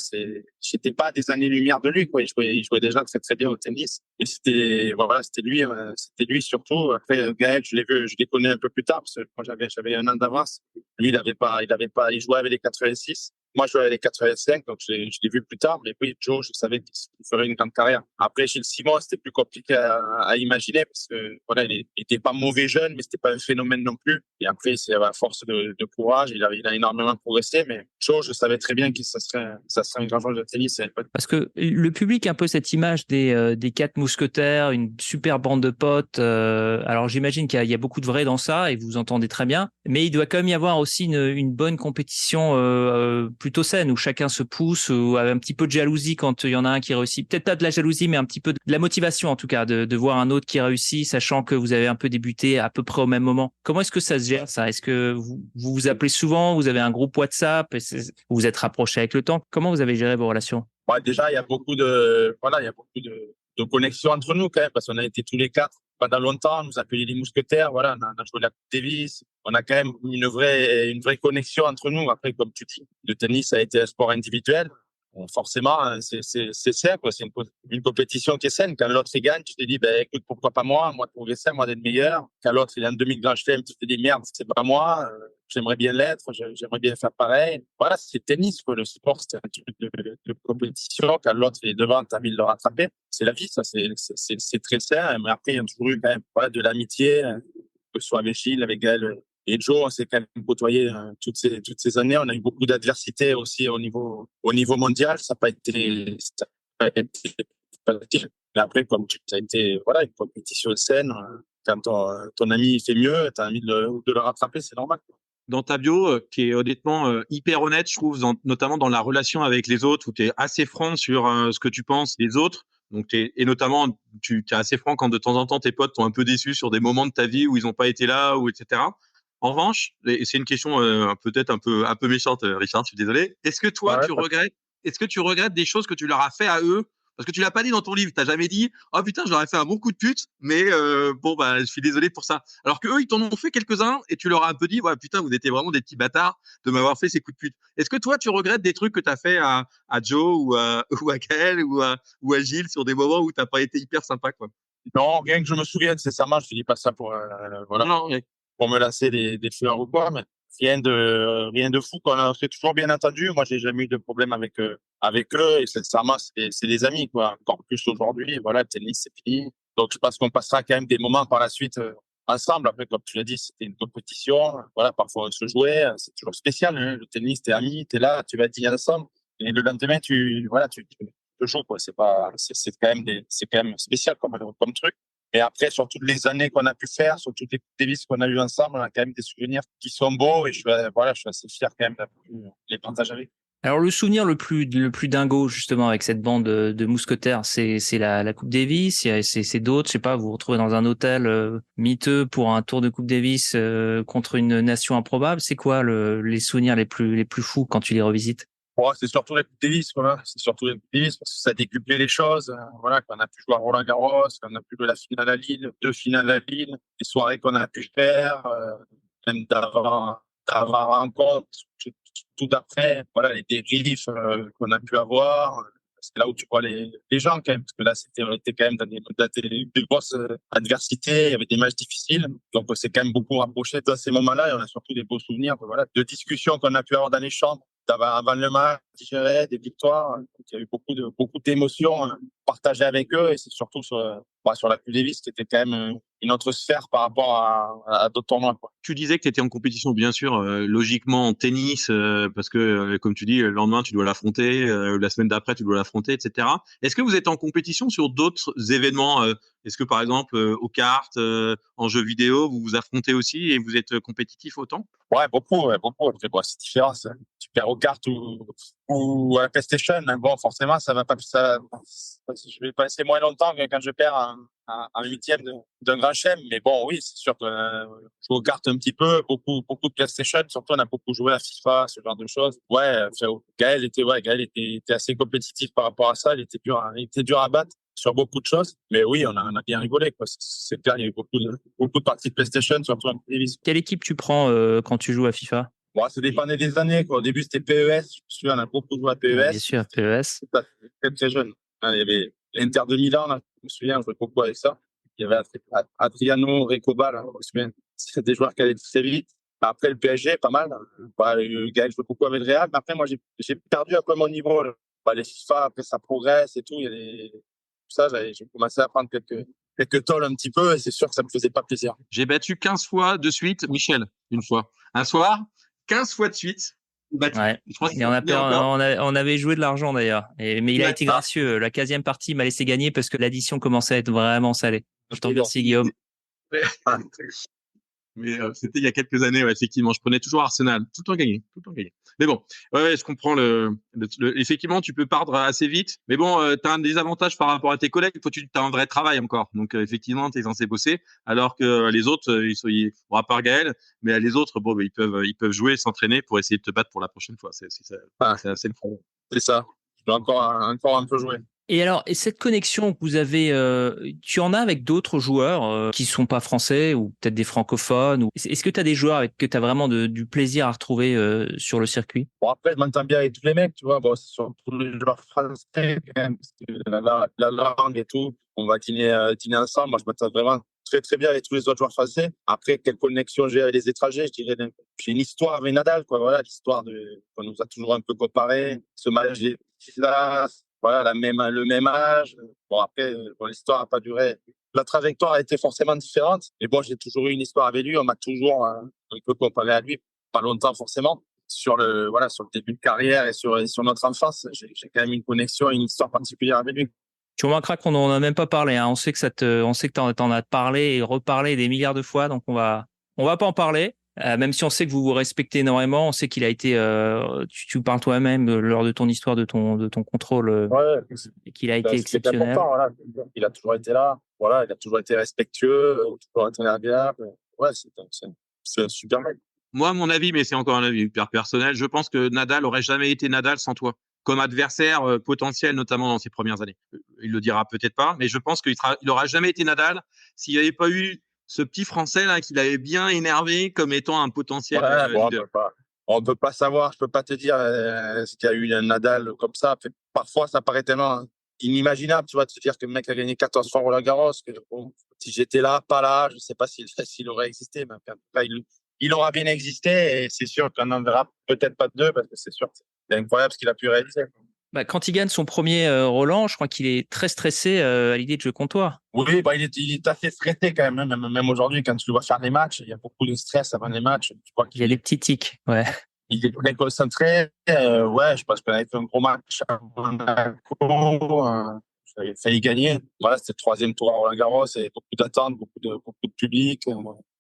A: j'étais pas à des années-lumière de lui, quoi. Il jouait déjà très très bien au tennis et voilà, c'était lui surtout. Après Gaël, je l'ai connu un peu plus tard parce que moi j'avais un an d'avance. Lui il jouait avec les 86. Moi, je jouais avec les 85, donc je l'ai vu plus tard. Mais oui, Joe, je savais qu'il ferait une grande carrière. Après, Gilles Simon, c'était plus compliqué à imaginer parce que voilà, il était pas mauvais jeune, mais c'était pas un phénomène non plus. Et après, c'est à force de courage, il a énormément progressé. Mais Joe, je savais très bien que ça serait un grand joueur de tennis.
B: Parce que le public a un peu cette image des quatre mousquetaires, une super bande de potes. Alors j'imagine qu'il y a beaucoup de vrai dans ça et vous entendez très bien. Mais il doit quand même y avoir aussi une bonne compétition plutôt saine où chacun se pousse, ou avec un petit peu de jalousie quand il y en a un qui réussit. Peut-être pas de la jalousie, mais un petit peu de la motivation en tout cas, de voir un autre qui réussit, sachant que vous avez un peu débuté à peu près au même moment. Comment est-ce que ça se gère ça? Est-ce que vous appelez souvent? Vous avez un groupe WhatsApp? Vous vous êtes rapproché avec le temps? Comment vous avez géré vos relations?
A: Ouais, déjà, il y a beaucoup de connexions entre nous quand même, parce qu'on a été tous les quatre pendant longtemps, on nous appelait les mousquetaires, voilà, on a joué la Coupe Davis, on a quand même une vraie connexion entre nous. Après, comme tu dis, le tennis a été un sport individuel. Forcément, c'est sain, quoi. C'est une compétition qui est saine. Quand l'autre il gagne, tu te dis, ben, écoute, pourquoi pas moi de progresser, moi d'être meilleur. Quand l'autre il est en demi-grand chelem, tu te dis, merde, c'est pas moi, j'aimerais bien l'être, j'aimerais bien faire pareil. Voilà, c'est le tennis, quoi. Le sport, c'est un truc de compétition. Quand l'autre est devant, t'as envie de le rattraper. C'est la vie, ça, c'est très sain. Mais après, il y a toujours eu quand même, voilà, de l'amitié, que ce soit avec Gilles, avec Gaël et Joe. On s'est quand même côtoyé toutes ces années. On a eu beaucoup d'adversité aussi au niveau mondial. Ça n'a pas été facile. Mais après, ça a été, voilà, une compétition saine. Quand ton ami fait mieux, tu as envie de le rattraper, c'est normal.
C: Dans ta bio, qui est honnêtement hyper honnête, je trouve, notamment dans la relation avec les autres, où tu es assez franc sur ce que tu penses des autres. Donc, et notamment, tu es assez franc quand de temps en temps tes potes t'ont un peu déçu sur des moments de ta vie où ils n'ont pas été là, ou etc. En revanche, et c'est une question peut-être un peu méchante, Richard, je suis désolé.
A: Ouais,
C: Est-ce que tu regrettes des choses que tu leur as fait à eux? Parce que tu l'as pas dit dans ton livre, t'as jamais dit, oh putain, je leur ai fait un bon coup de pute, mais bon bah je suis désolé pour ça. Alors que eux, ils t'en ont fait quelques-uns et tu leur as un peu dit, ouais putain, vous étiez vraiment des petits bâtards de m'avoir fait ces coups de pute. Est-ce que toi, tu regrettes des trucs que t'as fait à Joe ou à Gaël ou à Gilles sur des moments où t'as pas été hyper sympa, quoi?
A: non, rien que je me souvienne, sincèrement, je ne dis pas ça
C: Non,
A: voilà,
C: non, ouais.
A: pour me lancer des fleurs ou quoi, mais rien de fou. On s'est toujours bien entendu. Moi, j'ai jamais eu de problème avec eux. Et sincèrement, c'est des amis, quoi. Encore plus aujourd'hui. Voilà, le tennis, c'est fini. Donc, je pense qu'on passera quand même des moments par la suite ensemble. Après, comme tu l'as dit, c'était une compétition. Voilà, parfois on se jouait. C'est toujours spécial. Hein. Le tennis, t'es amis, t'es là, tu vas dîner ensemble. Et le lendemain, tu joues, quoi. C'est quand même spécial comme truc. Et après, sur toutes les années qu'on a pu faire, sur toutes les Coupes Davis qu'on a eues ensemble, on a quand même des souvenirs qui sont beaux. Et je suis assez fier quand même d'avoir pu les partager avec.
B: Alors le souvenir le plus dingo justement avec cette bande de mousquetaires, c'est la Coupe Davis, c'est d'autres, je sais pas, vous vous retrouvez dans un hôtel miteux pour un tour de Coupe Davis contre une nation improbable, c'est quoi les souvenirs les plus fous quand tu les revisites?
A: Bon, c'est surtout les Coupes Davis, voilà. C'est surtout les Coupes Davis parce que ça a décuplé les choses. Voilà, qu'on a pu jouer à Roland-Garros, qu'on a pu jouer la finale à Lille, 2 finales à Lille, les soirées qu'on a pu faire, même d'avoir rencontre, tout après, voilà, les débriefs qu'on a pu avoir. C'est là où tu vois les gens quand même, parce que là, on était quand même dans des grosses adversités, il y avait des matchs difficiles, donc on s'est quand même beaucoup rapprochés dans ces moments-là et on a surtout des beaux souvenirs, voilà, de discussions qu'on a pu avoir dans les chambres, avant le match, digérer des victoires. Donc, il y a eu beaucoup d'émotions partagées avec eux et c'est surtout sur la Coupe Davis qui était quand même une autre sphère par rapport à d'autres tournois, quoi.
C: Tu disais que tu étais en compétition, bien sûr, logiquement en tennis, parce que, comme tu dis, le lendemain, tu dois l'affronter, la semaine d'après, tu dois l'affronter, etc. Est-ce que vous êtes en compétition sur d'autres événements Est-ce que, par exemple, aux cartes, en jeux vidéo, vous vous affrontez aussi et vous êtes compétitif autant?
A: Ouais, beaucoup, ouais, beaucoup. C'est différent, ça. Tu perds aux cartes ou à la PlayStation. Bon, forcément, ça va pas, je vais passer moins longtemps que quand je perds un huitième d'un grand chelem. Mais bon, oui, c'est sûr que je joue aux cartes un petit peu, beaucoup de PlayStation. Surtout, on a beaucoup joué à FIFA, ce genre de choses. Ouais, Gaël était assez compétitif par rapport à ça. Il était dur à battre sur beaucoup de choses. Mais oui, on a bien rigolé, quoi. C'est clair, il y a eu beaucoup de parties de PlayStation, surtout en télévision.
B: Quelle équipe tu prends quand tu joues à FIFA?
A: Bon, ça dépendait des années, quoi. Au début, c'était PES. Je me souviens, on a beaucoup joué à
B: Ah,
A: PES.
B: bien sûr, PES.
A: C'était très, très jeune. Il y avait l'Inter de Milan, là. Je me souviens, on jouait beaucoup avec ça. Il y avait Adriano, Recoba, là. Je me souviens. C'était des joueurs qui allaient très vite. Après, le PSG, pas mal. Gaël jouait beaucoup avec le Real. Mais après, moi, j'ai perdu un peu mon niveau, là. Les FIFA, après, ça progresse et tout. Tout ça, j'ai commencé à prendre quelques tolls un petit peu et c'est sûr que ça me faisait pas plaisir.
C: J'ai battu 15 fois de suite Michel, une fois. Un soir, 15 fois de suite. Battu.
B: Ouais.
C: Je crois que
B: Et on avait joué de l'argent d'ailleurs. Mais il a été gracieux. La 15e partie m'a laissé gagner parce que l'addition commençait à être vraiment salée. Je t'en remercie, Guillaume.
C: Mais c'était il y a quelques années, ouais, effectivement. Je prenais toujours Arsenal, tout le temps gagné, tout le temps gagné. Mais bon, ouais, je comprends effectivement, tu peux perdre assez vite. Mais bon, tu as un désavantage par rapport à tes collègues. Toi, tu as un vrai travail encore. Donc, effectivement, tu es censé bosser. Alors que les autres, bon, à part Gaël, mais les autres, bon, ils peuvent jouer, s'entraîner pour essayer de te battre pour la prochaine fois. C'est assez le problème.
A: C'est ça. Je dois encore un peu jouer.
B: Et alors, cette connexion que vous avez, tu en as avec d'autres joueurs qui sont pas français ou peut-être des francophones est-ce que tu as des joueurs avec que tu as vraiment du plaisir à retrouver sur le circuit?
A: Bon, après, je m'entends bien avec tous les mecs, tu vois. Bon, c'est surtout les joueurs français, quand même, parce que la langue et tout. On va dîner ensemble. Moi, je m'entends vraiment très, très bien avec tous les autres joueurs français. Après, quelle connexion j'ai avec les étrangers? Je dirais, j'ai une histoire avec Nadal, quoi. Voilà, qu'on nous a toujours un peu comparé. Ce match là, voilà, le même âge. Bon, après, l'histoire n'a pas duré. La trajectoire a été forcément différente. Mais bon, j'ai toujours eu une histoire avec lui. On m'a toujours un peu comparé à lui. Pas longtemps, forcément. Sur le début de carrière et sur notre enfance, j'ai quand même une connexion et une histoire particulière avec lui.
B: Tu remarqueras qu'on n'en a même pas parlé, hein. On sait que t'en as parlé et reparlé des milliards de fois, donc on va pas en parler. Même si on sait que vous vous respectez énormément, on sait qu'il a été, tu parles toi-même lors de ton histoire de ton contrôle,
A: Ouais,
B: et qu'il a été exceptionnel.
A: Important, voilà. Il a toujours été là, voilà, il a toujours été respectueux, toujours été agréable. Ouais, c'est un super mec.
C: Moi, mon avis, mais c'est encore un avis hyper personnel, je pense que Nadal aurait jamais été Nadal sans toi, comme adversaire potentiel, notamment dans ses premières années. Il le dira peut-être pas, mais je pense qu'il aura jamais été Nadal s'il n'y avait pas eu ce petit Français là qui l'avait bien énervé comme étant un potentiel leader.
A: On peut pas savoir, je peux pas te dire s'il y a eu un Nadal comme ça. Parfois, ça paraît tellement inimaginable, tu vois, de se dire que le mec a gagné 14 fois Roland-Garros, que bon, si j'étais là, pas là, je sais pas s'il aurait existé, mais en tout cas, il aura bien existé et c'est sûr qu'on en verra peut-être pas deux parce que c'est sûr, c'est incroyable ce qu'il a pu réaliser.
B: Bah, quand il gagne son premier Roland, je crois qu'il est très stressé à l'idée de jouer contre toi.
A: Oui, il est assez stressé quand même, hein. Même aujourd'hui, quand tu le vois faire des matchs, il y a beaucoup de stress avant les matchs. Tu vois
B: Il y a des petits tics. Ouais.
A: il est très concentré. Ouais, je pense qu'on avait fait un gros match à Monaco. J'avais failli gagner. Voilà, c'était le troisième tour à Roland-Garros. Il y avait beaucoup d'attentes, beaucoup de public.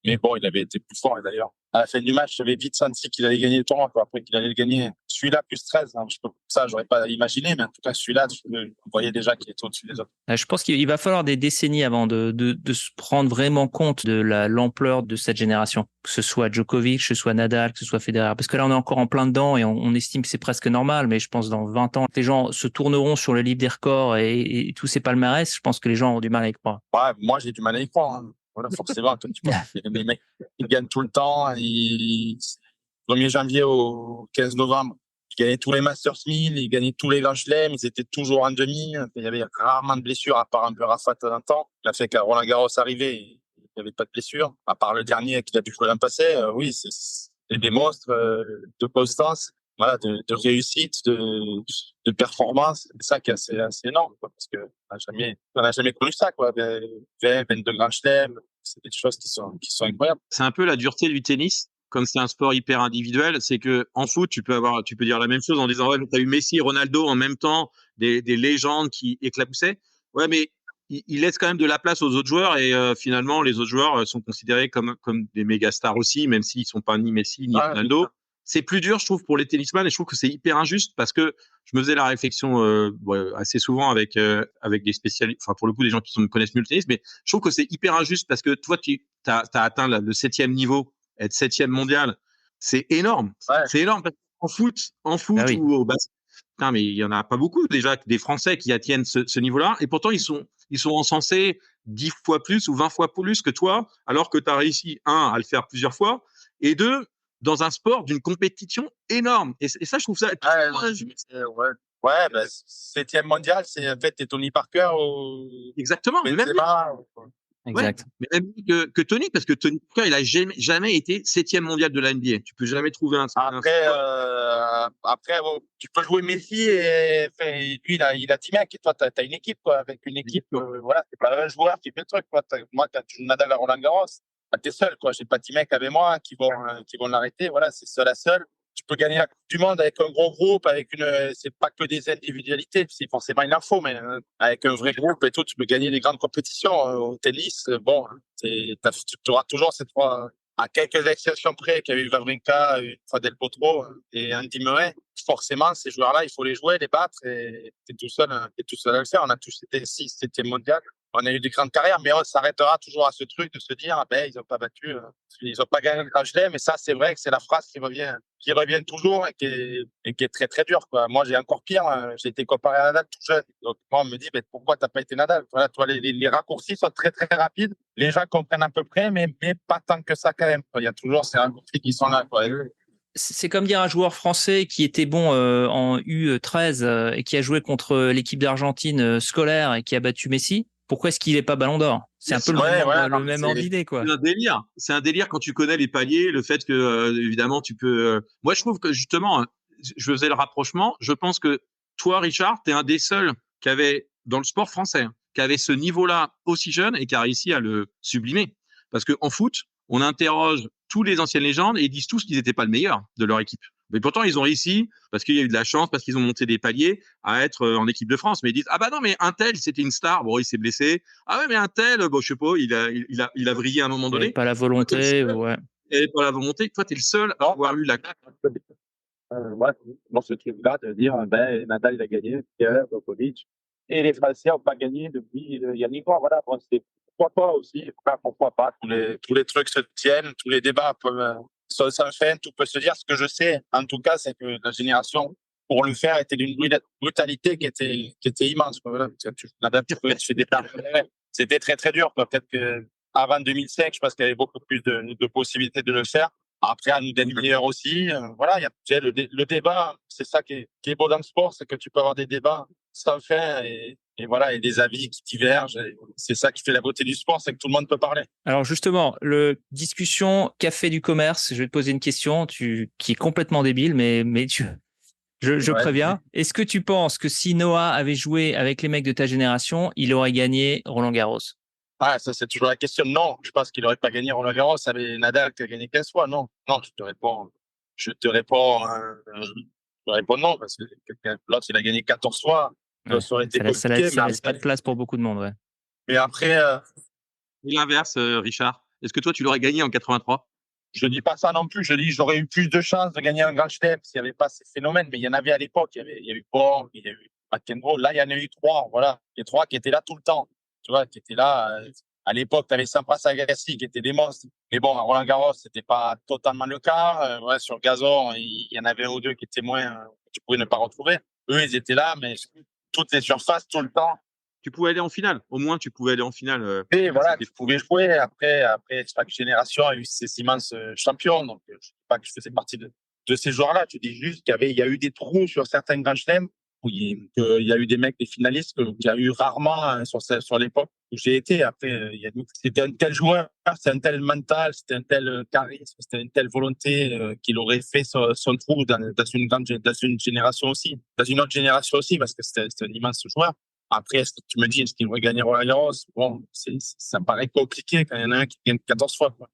A: Mais bon, il avait été plus fort. Et d'ailleurs, à la fin du match, j'avais vite senti qu'il allait gagner le tournoi, quoi. Après qu'il allait le gagner. Celui-là, plus 13. Hein. Ça, j'aurais pas imaginé. Mais en tout cas, celui-là, je voyais déjà qu'il était au-dessus des autres.
B: Je pense qu'il va falloir des décennies avant de se prendre vraiment compte de l'ampleur de cette génération. Que ce soit Djokovic, que ce soit Nadal, que ce soit Federer. Parce que là, on est encore en plein dedans et on estime que c'est presque normal. Mais je pense dans 20 ans, les gens se tourneront sur le livre des records et tous ces palmarès. Je pense que les gens ont du mal à y croire.
A: Ouais, moi, j'ai du mal à y croire. Hein. Voilà, forcément, quand tu penses les mecs, ils gagnent tout le temps. 1er janvier au 15 novembre, ils gagnaient tous les Masters 1000, ils gagnaient tous les Grands Chelems, ils étaient toujours en demi. Il y avait rarement de blessures, à part un peu Rafa de temps en temps. La fait qu'à Roland-Garros arrivait, il n'y avait pas de blessures. À part le dernier qu'il a dû jouer l'an passé, oui, c'est des monstres de constance, voilà, de réussite, de performance. C'est ça qui est assez énorme, quoi, parce que on n'a jamais connu ça, quoi. 22 Grands Chelems, c'est des choses qui sont incroyables.
C: C'est un peu la dureté du tennis. Comme c'est un sport hyper individuel, c'est que en foot, tu peux dire la même chose en disant, ouais, t'as eu Messi et Ronaldo en même temps, des légendes qui éclaboussaient. Ouais, mais il laisse quand même de la place aux autres joueurs et finalement, les autres joueurs sont considérés comme des méga stars aussi, même s'ils sont pas ni Messi ni Ronaldo. C'est plus dur, je trouve, pour les tennisman et je trouve que c'est hyper injuste parce que je me faisais la réflexion assez souvent avec des spécialistes, enfin pour le coup des gens qui connaissent mieux le tennis, mais je trouve que c'est hyper injuste parce que toi, t'as atteint le 7e niveau, être 7e mondial, c'est énorme.
A: Ouais.
C: C'est énorme parce qu'en foot
B: Ah oui.
C: ou au basket, putain, mais il y en a pas beaucoup déjà des Français qui atteignent ce niveau-là et pourtant ils sont encensés 10 fois plus ou 20 fois plus que toi, alors que tu as réussi, à le faire plusieurs fois, et deux, dans un sport d'une compétition énorme. Et ça, je trouve ça...
A: Ouais, ben, 7e mondial, c'est en fait, t'es Tony Parker ou
C: Exactement.
A: Benzema.
B: Exact.
C: Mais même que Tony, parce que Tony Parker, il a jamais été 7e mondial de la NBA. Tu peux jamais trouver un...
A: Après, bon, tu peux jouer Messi et lui, il a T-Mac et toi, t'as une équipe, quoi. Avec une équipe, voilà, c'est pas un joueur qui fait le truc, quoi. Moi, quand tu joues Nadal à Roland-Garros, t'es seul, quoi. J'ai pas T-Mac avec moi qui vont l'arrêter. Voilà, c'est seul à seul. Tu peux gagner la Coupe du Monde avec un gros groupe, c'est pas que des individualités, c'est forcément il en faut, mais avec un vrai groupe et tout, tu peux gagner les grandes compétitions. Au tennis, bon, tu auras toujours cette fois, à quelques exceptions près, qu'il y a eu Wawrinka, une fois Del Potro et Andy Murray. Forcément, ces joueurs-là, il faut les jouer, les battre, et t'es tout seul à le faire. On a tous été 6, 7e mondial. On a eu des grandes carrières, mais on s'arrêtera toujours à ce truc de se dire, ils n'ont pas battu, ils n'ont pas gagné le Grand Chelem. Mais ça, c'est vrai que c'est la phrase qui revient toujours et qui est très, très dure, quoi. Moi, j'ai encore pire. J'ai été comparé à Nadal tout jeune. Donc, moi, on me dit, pourquoi t'as pas été Nadal? Voilà, toi, les raccourcis sont très, très rapides. Les gens comprennent à peu près, mais pas tant que ça, quand même. Il y a toujours ces raccourcis qui sont là, quoi.
B: C'est comme dire un joueur français qui était bon en U13 et qui a joué contre l'équipe d'Argentine scolaire et qui a battu Messi. Pourquoi est-ce qu'il n'est pas Ballon d'Or? C'est un peu le même ordre d'idée, quoi.
C: C'est un délire. C'est un délire quand tu connais les paliers, le fait que évidemment tu peux. Moi, je trouve que justement, je faisais le rapprochement. Je pense que toi, Richard, t'es un des seuls qui avait dans le sport français, qui avait ce niveau-là aussi jeune et qui a réussi à le sublimer. Parce que en foot, on interroge tous les anciennes légendes et ils disent tous qu'ils n'étaient pas le meilleur de leur équipe. Mais pourtant, ils ont réussi parce qu'il y a eu de la chance, parce qu'ils ont monté des paliers à être en équipe de France. Mais ils disent, ah bah non, mais un tel, c'était une star. Bon, il s'est blessé. Ah ouais, mais un tel, bon, je sais pas, il a brillé à un moment donné.
B: Et pas la volonté, ouais.
C: Et pas la volonté. Toi, t'es le seul à avoir eu la claque.
A: Dans ce truc-là, de dire, Nadal, il a gagné, Pierre, Djokovic, et les Français n'ont pas gagné depuis Yannick Noah. Voilà, bon, c'est pourquoi pas aussi, pourquoi pas. Tous les trucs se tiennent, tous les débats peuvent sont sans fin, tout peut se dire. Ce que je sais, en tout cas, c'est que la génération, pour le faire, était d'une brutalité qui était immense. Voilà. C'était très, très dur. Peut-être qu'avant 2005, je pense qu'il y avait beaucoup plus de possibilités de le faire. Après, à nous d'être meilleurs aussi. Voilà, le débat, c'est ça qui est beau dans le sport, c'est que tu peux avoir des débats sans fin et voilà, et des avis qui divergent. C'est ça qui fait la beauté du sport, c'est que tout le monde peut parler.
B: Alors justement, discussion café du commerce, je vais te poser une question qui est complètement débile, mais Je
A: Ouais.
B: préviens. Est-ce que tu penses que si Noah avait joué avec les mecs de ta génération, il aurait gagné Roland-Garros?
A: Ah, ça, c'est toujours la question. Non, je pense qu'il n'aurait pas gagné Roland Garros avec Nadal qui a gagné 15 fois. Non, non, je te réponds non, parce que l'autre, il a gagné 14 fois.
B: Ouais.
A: Ça aurait été
B: Ça
A: compliqué,
B: laisse pas de place pour beaucoup de monde. Ouais.
A: mais après,
C: Et l'inverse, Richard. Est-ce que toi, tu l'aurais gagné en 83?
A: je dis pas ça non plus. Je dis, j'aurais eu plus de chances de gagner un grand chelem s'il n'y avait pas ces phénomènes. Mais il y en avait à l'époque. Il y a eu Borg, il y a eu McEnroe. Là, il y en a eu trois. Voilà. Les trois qui étaient là tout le temps. Tu vois, qui étaient là. À l'époque, tu avais Sampras Agassi qui étaient des monstres. Mais bon, à Roland-Garros, c'était pas totalement le cas. Ouais, sur gazon, il y en avait un ou deux qui étaient moins, que tu pouvais ne pas retrouver. Eux, ils étaient là, mais toutes les surfaces, tout le temps.
C: Tu pouvais aller en finale. Au moins, tu pouvais aller en finale.
A: Et voilà,
C: C'était
A: tu pouvais jouer. Après, chaque génération a eu ses immenses champions. Donc, je ne dis pas que je faisais partie de ces joueurs-là. Tu dis juste il y a eu des trous sur certains grands chelems où il y a eu des mecs, des finalistes qu'il y a eu rarement sur l'époque où j'ai été. Après, c'était un tel joueur, c'était un tel mental, c'était un tel charisme, c'était une telle volonté qu'il aurait fait son trou dans une génération aussi, dans une autre génération aussi, parce que c'était un immense joueur. Après, est-ce que tu me dis, est-ce qu'il aurait gagné Roland Garros? Bon, ça me paraît compliqué quand il y en a un qui gagne 14 fois, quoi.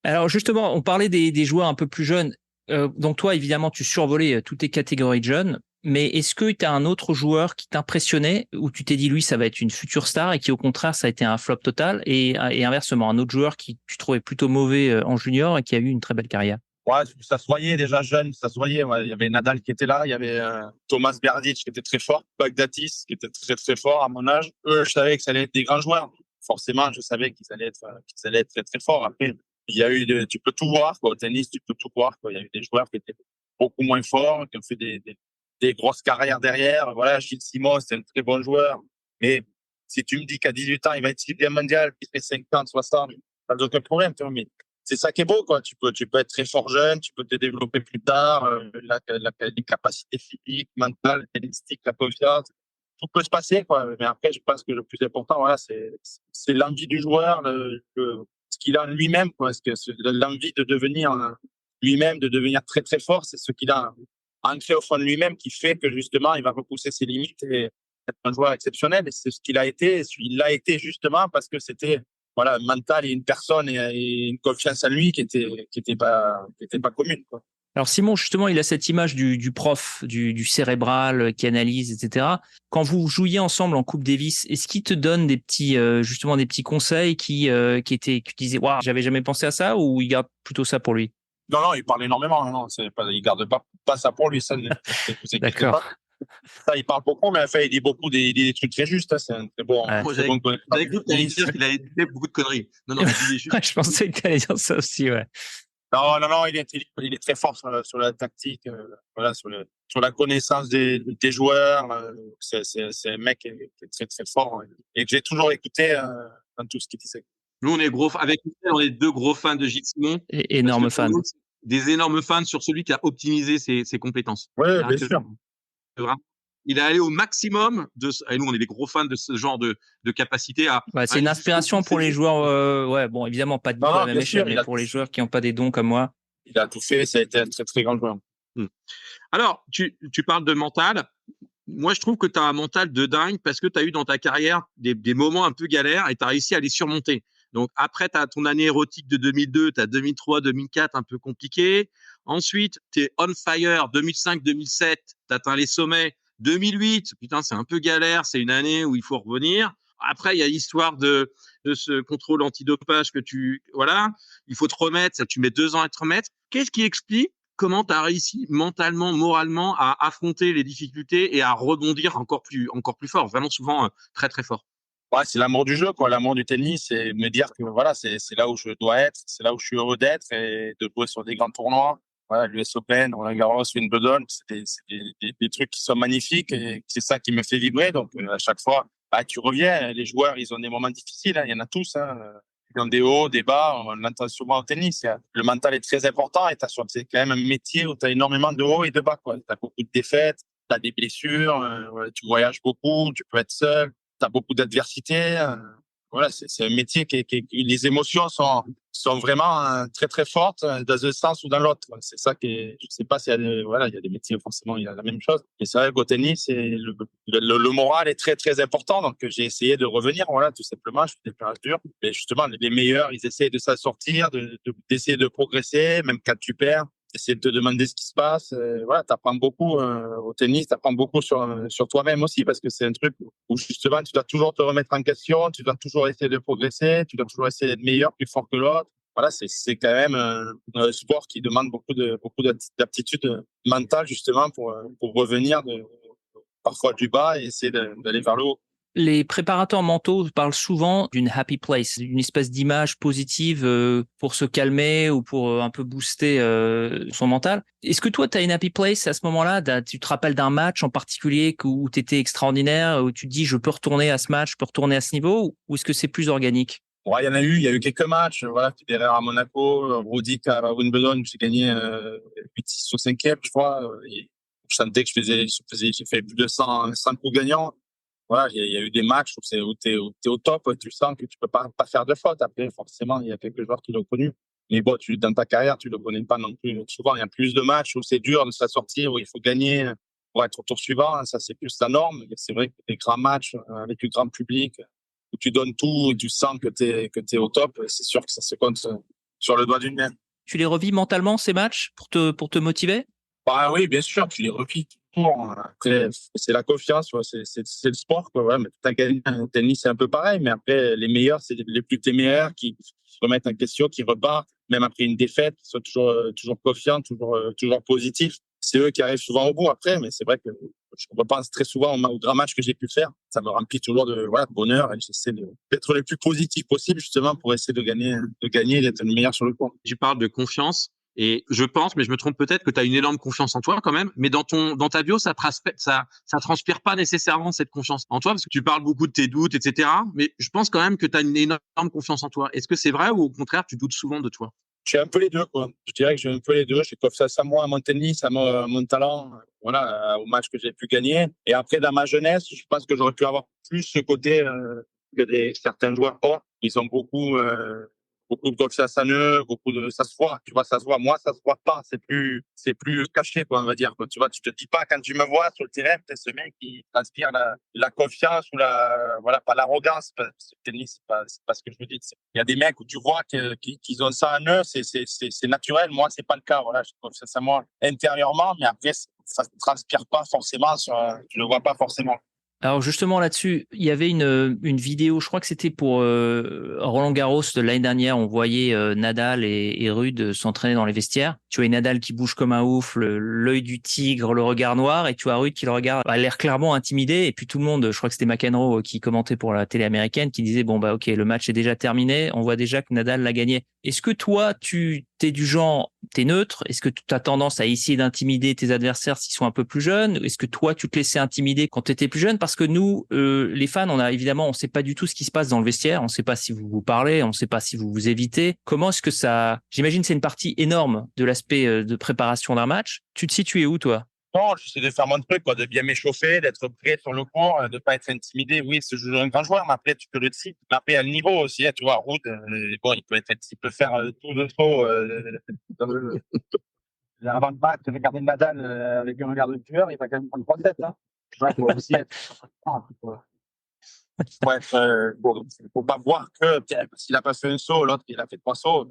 B: Alors justement, on parlait des joueurs un peu plus jeunes. Donc toi, évidemment, tu survolais toutes les catégories de jeunes. Mais est-ce que tu as un autre joueur qui t'impressionnait, où tu t'es dit, lui, ça va être une future star, et qui, au contraire, ça a été un flop total, et inversement, un autre joueur qui tu trouvais plutôt mauvais en junior et qui a eu une très belle carrière?
A: Ouais, ça se voyait déjà jeune, ça se voyait. Ouais. Il y avait Nadal qui était là, il y avait Thomas Berdych qui était très fort, Baghdatis qui était très très fort à mon âge. Eux, je savais que ça allait être des grands joueurs. Forcément, je savais qu'ils allaient être très très forts. Après, il y a eu, tu peux tout voir, quoi. Au tennis, tu peux tout voir, quoi. Il y a eu des joueurs qui étaient beaucoup moins forts, qui ont fait des grosses carrières derrière. Voilà, Gilles Simon, c'est un très bon joueur. Mais si tu me dis qu'à 18 ans, il va être 6e mondial, qu'il fait 50, 60, pas aucun problème, tu vois. Mais c'est ça qui est beau, quoi. Tu peux être très fort jeune, tu peux te développer plus tard, les capacités physiques, mentales, tennistiques, la confiance. Tout peut se passer, quoi. Mais après, je pense que le plus important, voilà, c'est l'envie du joueur, ce qu'il a en lui-même, quoi. Parce que l'envie de devenir lui-même, de devenir très, très fort, c'est ce qu'il a ancré au fond de lui-même qui fait que, justement, il va repousser ses limites et être un joueur exceptionnel. Et c'est ce qu'il a été. Il l'a été, justement, parce que c'était, voilà, mental et une personne et une confiance en lui qui était pas commune, quoi.
B: Alors Simon, justement, il a cette image du prof, du cérébral qui analyse, etc. Quand vous jouiez ensemble en Coupe Davis, est-ce qu'il te donne des petits, justement, des petits conseils qui étaient, que tu disais, waouh, j'avais jamais pensé à ça, ou il garde plutôt ça pour lui?
A: Non, non, il parle énormément. Non, il garde pas ça pour lui. Ça, ne vous inquiétez
B: D'accord.
A: pas. Ça, il parle beaucoup, mais enfin, il dit beaucoup des trucs très justes. Hein. C'est un très bon,
B: Ouais.
C: Moi,
A: très bon
C: j'avais cru que tu allais dire qu'il avait fait beaucoup de conneries. Non, non, il disait juste.
B: Ouais, je pensais que tu allais dire ça aussi, ouais.
A: Non, non, non, il est très fort sur la tactique, voilà, sur la connaissance des joueurs. C'est un mec qui est très, très fort, hein, et que j'ai toujours écouté dans tout ce qu'il disait.
C: Nous, on est avec Michel, on est deux gros fans de Gilles Simon.
B: Énorme fan.
C: Nous, des énormes fans sur celui qui a optimisé ses compétences.
A: Oui, bien sûr.
C: Il est allé au maximum et nous, on est des gros fans de ce genre de capacité à.
B: Ouais, c'est une inspiration pour les joueurs. Ouais, bon, évidemment, pas du tout à la même échelle, mais pour les joueurs qui n'ont pas des dons comme moi.
A: Il a tout fait, ça a été un très, très grand joueur.
C: Alors, tu parles de mental. Moi, je trouve que tu as un mental de dingue parce que tu as eu dans ta carrière des moments un peu galères et tu as réussi à les surmonter. Donc, après, tu as ton année érotique de 2002, tu as 2003, 2004, un peu compliqué. Ensuite, tu es on fire, 2005, 2007, tu atteins les sommets. 2008, putain, c'est un peu galère, c'est une année où il faut revenir. Après, il y a l'histoire de ce contrôle antidopage voilà, il faut te remettre, ça, tu mets 2 ans à te remettre. Qu'est-ce qui explique comment tu as réussi mentalement, moralement à affronter les difficultés et à rebondir encore plus fort, vraiment souvent très, très fort?
A: Ouais, c'est l'amour du jeu, quoi, l'amour du tennis, et me dire que voilà, c'est là où je dois être, c'est là où je suis heureux d'être, et de jouer sur des grands tournois. Voilà, l'US Open, Roland Garros, Wimbledon, c'est des trucs qui sont magnifiques, et c'est ça qui me fait vibrer. Donc à chaque fois, tu reviens. Les joueurs, ils ont des moments difficiles, hein, il y en a tous. Hein. Ils ont des hauts, des bas. On l'entend souvent au tennis. Le mental est très important, et c'est quand même un métier où tu as énormément de hauts et de bas. Tu as beaucoup de défaites, tu as des blessures, tu voyages beaucoup, tu peux être seul. Tu as beaucoup d'adversité. voilà, c'est un métier les émotions sont vraiment très très fortes dans un sens ou dans l'autre. C'est ça je sais pas s'il y a voilà, il y a des métiers où forcément il y a la même chose. Mais c'est vrai qu'au tennis, le moral est très très important. Donc j'ai essayé de revenir, voilà, tout simplement. Je fais des plages dures, mais justement les meilleurs, ils essayent de s'en sortir, d'essayer de progresser, même quand tu perds. Essayer de te demander ce qui se passe. Voilà, tu apprends beaucoup au tennis, tu apprends beaucoup sur toi-même aussi, parce que c'est un truc où justement, tu dois toujours te remettre en question, tu dois toujours essayer de progresser, tu dois toujours essayer d'être meilleur, plus fort que l'autre. Voilà, c'est quand même un sport qui demande beaucoup d'aptitude mentale, justement, pour revenir parfois du bas et essayer d'aller vers le haut.
B: Les préparateurs mentaux parlent souvent d'une happy place, d'une espèce d'image positive pour se calmer ou pour un peu booster son mental. Est-ce que toi, tu as une happy place à ce moment-là? Tu te rappelles d'un match en particulier où tu étais extraordinaire, où tu te dis je peux retourner à ce match, je peux retourner à ce niveau, ou est-ce que c'est plus organique?
A: Ouais, il y a eu quelques matchs. Voilà, Federer à Monaco, Roddick à Wimbledon, j'ai gagné 8-6 au cinquième, je crois. Et je sentais que j'ai fait plus de 100 coups gagnants. Voilà, il y a eu des matchs où t'es au top, tu sens que tu peux pas faire de faute. Après, forcément, il y a quelques joueurs qui l'ont connu. Mais bon, dans ta carrière, tu le connais pas non plus. Donc, souvent, il y a plus de matchs où c'est dur de se sortir, où il faut gagner pour être au tour suivant. Ça, c'est plus la norme. Mais c'est vrai que les grands matchs avec le grand public, où tu donnes tout et tu sens que t'es au top, c'est sûr que ça se compte sur le doigt d'une main.
B: Tu les revis mentalement, ces matchs, pour te motiver?
A: Bah oui, bien sûr, tu les revis toujours. Après, c'est la confiance, ouais, c'est le sport, quoi. Ouais, mais tout un gagné, un tennis, c'est un peu pareil. Mais après, les meilleurs, c'est les plus téméraires qui se remettent en question, qui repartent, même après une défaite, qui sont toujours confiants, toujours positifs. C'est eux qui arrivent souvent au bout après. Mais c'est vrai que je repense très souvent au grand match que j'ai pu faire. Ça me remplit toujours de bonheur et j'essaie d'être le plus positif possible, justement, pour essayer de gagner et d'être le meilleur sur le court.
C: Tu parles de confiance. Et je pense, mais je me trompe peut-être, que tu as une énorme confiance en toi quand même. Mais dans ta bio, ça transpire pas nécessairement cette confiance en toi, parce que tu parles beaucoup de tes doutes, etc. Mais je pense quand même que tu as une énorme confiance en toi. Est-ce que c'est vrai ou au contraire, tu doutes souvent de toi?
A: J'ai un peu les deux, quoi. Je dirais que j'ai un peu les deux. J'ai confiance à moi, à mon tennis, à mon talent, voilà, au match que j'ai pu gagner. Et après, dans ma jeunesse, je pense que j'aurais pu avoir plus ce côté que certains joueurs ont. Ils ont beaucoup de confiance en eux, ça se voit, tu vois, ça se voit. Moi, ça se voit pas. C'est plus caché, quoi, on va dire, quoi. Tu vois, tu te dis pas quand tu me vois sur le terrain, peut-être ce mec qui transpire la confiance ou voilà, pas l'arrogance. Parce que le tennis, c'est pas ce que je veux dire. Il y a des mecs où tu vois qu'ils ont ça en eux, c'est naturel. Moi, c'est pas le cas. Voilà, j'ai confiance en moi intérieurement, mais après, ça ne transpire pas forcément tu le vois pas forcément.
B: Alors justement là-dessus, il y avait une vidéo, je crois que c'était pour Roland Garros de l'année dernière, on voyait Nadal et Ruud s'entraîner dans les vestiaires. Tu vois Nadal qui bouge comme un ouf, l'œil du tigre, le regard noir, et tu vois Ruud qui le regarde, a l'air clairement intimidé, et puis tout le monde, je crois que c'était McEnroe qui commentait pour la télé américaine, qui disait bon bah ok, le match est déjà terminé, on voit déjà que Nadal l'a gagné. Est-ce que toi, t'es du genre, t'es neutre? Est-ce que tu as tendance à essayer d'intimider tes adversaires s'ils sont un peu plus jeunes? Est-ce que toi, tu te laissais intimider quand tu étais plus jeune? Parce que nous, les fans, on sait pas du tout ce qui se passe dans le vestiaire. On sait pas si vous vous parlez, on sait pas si vous vous évitez. Comment est-ce que j'imagine c'est une partie énorme de l'aspect de préparation d'un match. Tu te situes où, toi?
A: Non, j'essaie de faire mon truc, quoi, de bien m'échauffer, d'être prêt sur le court, de pas être intimidé. Oui, c'est toujours un grand joueur, mais après, tu peux le dire. Mais après, il y a le niveau aussi, hein, tu vois, Ruud, bon, il peut faire tout de trop, avant le match, regarder Nadal avec un regard de tueur, il va quand même prendre 3 sets, hein. Ouais, faut aussi être, faut pas voir que, tiens, parce qu'il a pas fait un saut, l'autre, il a fait 3 sauts.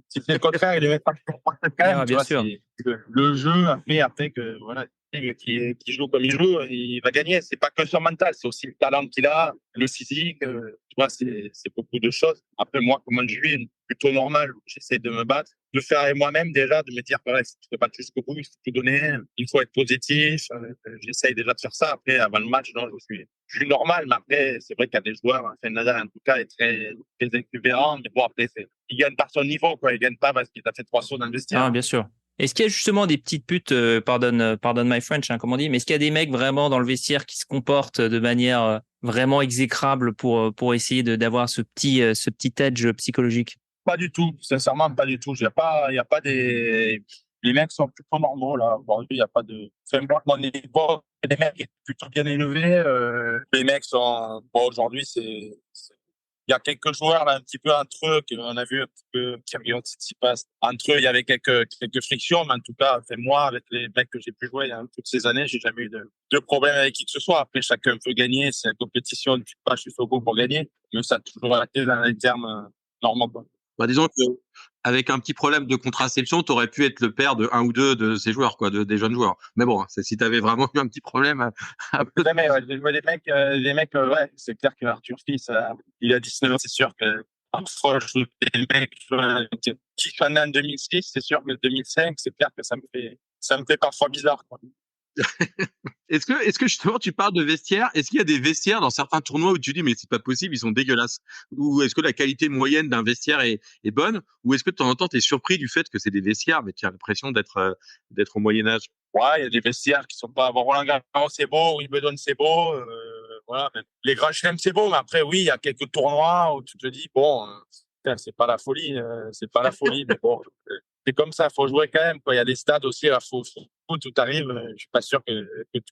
A: S'il fait le contraire, il ne met pas quand même,
B: Ah,
A: tu
B: bien
A: vois,
B: sûr.
A: le jeu a fait après que, voilà, qui joue comme il joue, il va gagner. C'est pas que son mental, c'est aussi le talent qu'il a, le physique, tu vois, c'est beaucoup de choses. Après, moi, comme un juillet, plutôt normal, j'essaie de me battre, de faire avec moi-même déjà, de me dire, voilà, si tu te bats jusqu'au bout, il faut tout donner, il faut être positif. J'essaye déjà de faire ça. Après, avant le match, non, je suis normal, mais après, c'est vrai qu'il y a des joueurs, enfin, Nadal, en tout cas, est très, très exubérant, mais bon, après, il gagne par son niveau, quoi. Il gagne pas parce qu'il a fait 3 sauts dans le vestiaire.
B: Ah, bien sûr. Est-ce qu'il y a justement des petites putes, pardonne my French, hein, comme on dit, mais est-ce qu'il y a des mecs vraiment dans le vestiaire qui se comportent de manière vraiment exécrable pour essayer d'avoir ce petit edge psychologique?
A: Pas du tout, sincèrement, pas du tout. Il y a pas les mecs sont plutôt normaux, là. Aujourd'hui, il y a pas de, c'est moi, mon niveau, les mecs sont plutôt bien élevés, les mecs sont, bon, aujourd'hui, Il y a quelques joueurs là un petit peu entre eux, on a vu un petit peu Kyrgios Tsitsipas. Entre eux, il y avait quelques frictions, mais en tout cas, moi, avec les mecs que j'ai pu jouer toutes ces années, j'ai jamais eu de problème avec qui que ce soit. Après, chacun peut gagner, c'est une compétition, tu ne pas juste au bout pour gagner, mais ça a toujours été dans les termes normaux, quoi.
C: Bah, disons que avec un petit problème de contraception, tu aurais pu être le père de un ou deux de ces joueurs, quoi, des jeunes joueurs. Mais bon, c'est si tu avais vraiment eu un petit problème.
A: Jamais, ouais, j'ai joué des mecs, ouais, c'est clair que Arthur Fils, il a 19 ans, c'est sûr que parfois je joue des mecs qui sont nés en 2006, c'est sûr que 2005, c'est clair que ça me fait parfois bizarre, quoi.
C: Est-ce que justement tu parles de vestiaires? Est-ce qu'il y a des vestiaires dans certains tournois où tu dis mais c'est pas possible, ils sont dégueulasses? Ou est-ce que la qualité moyenne d'un vestiaire est bonne? Ou est-ce que de temps en temps tu es surpris du fait que c'est des vestiaires mais tu as l'impression d'être au Moyen Âge?
A: Ouais, il y a des vestiaires qui sont pas, bon, Roland Garros, c'est beau, Wimbledon, c'est beau, voilà, même les grands chelems, c'est beau, mais après, oui, il y a quelques tournois où tu te dis, bon, c'est pas la folie, mais bon, c'est comme ça, faut jouer quand même, quoi. Il y a des stades aussi, là, faut tout arrive, je suis pas sûr que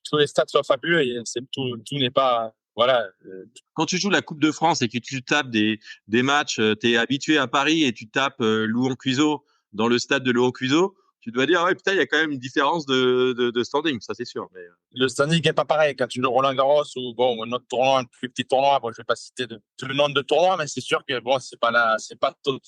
A: tous les stades soient fabuleux, et tout n'est pas, voilà.
C: Quand tu joues la Coupe de France et que tu tapes des matchs, tu es habitué à Paris et tu tapes Louhans Cuiseaux dans le stade de Louhans Cuiseaux, tu dois dire ouais putain, il y a quand même une différence de standing, ça c'est sûr. Mais
A: Le standing n'est pas pareil quand tu joues Roland Garros ou bon un autre tournoi, un plus petit tournoi. Bon, je vais pas citer tout le nom de tournoi, mais c'est sûr que bon, c'est pas tout.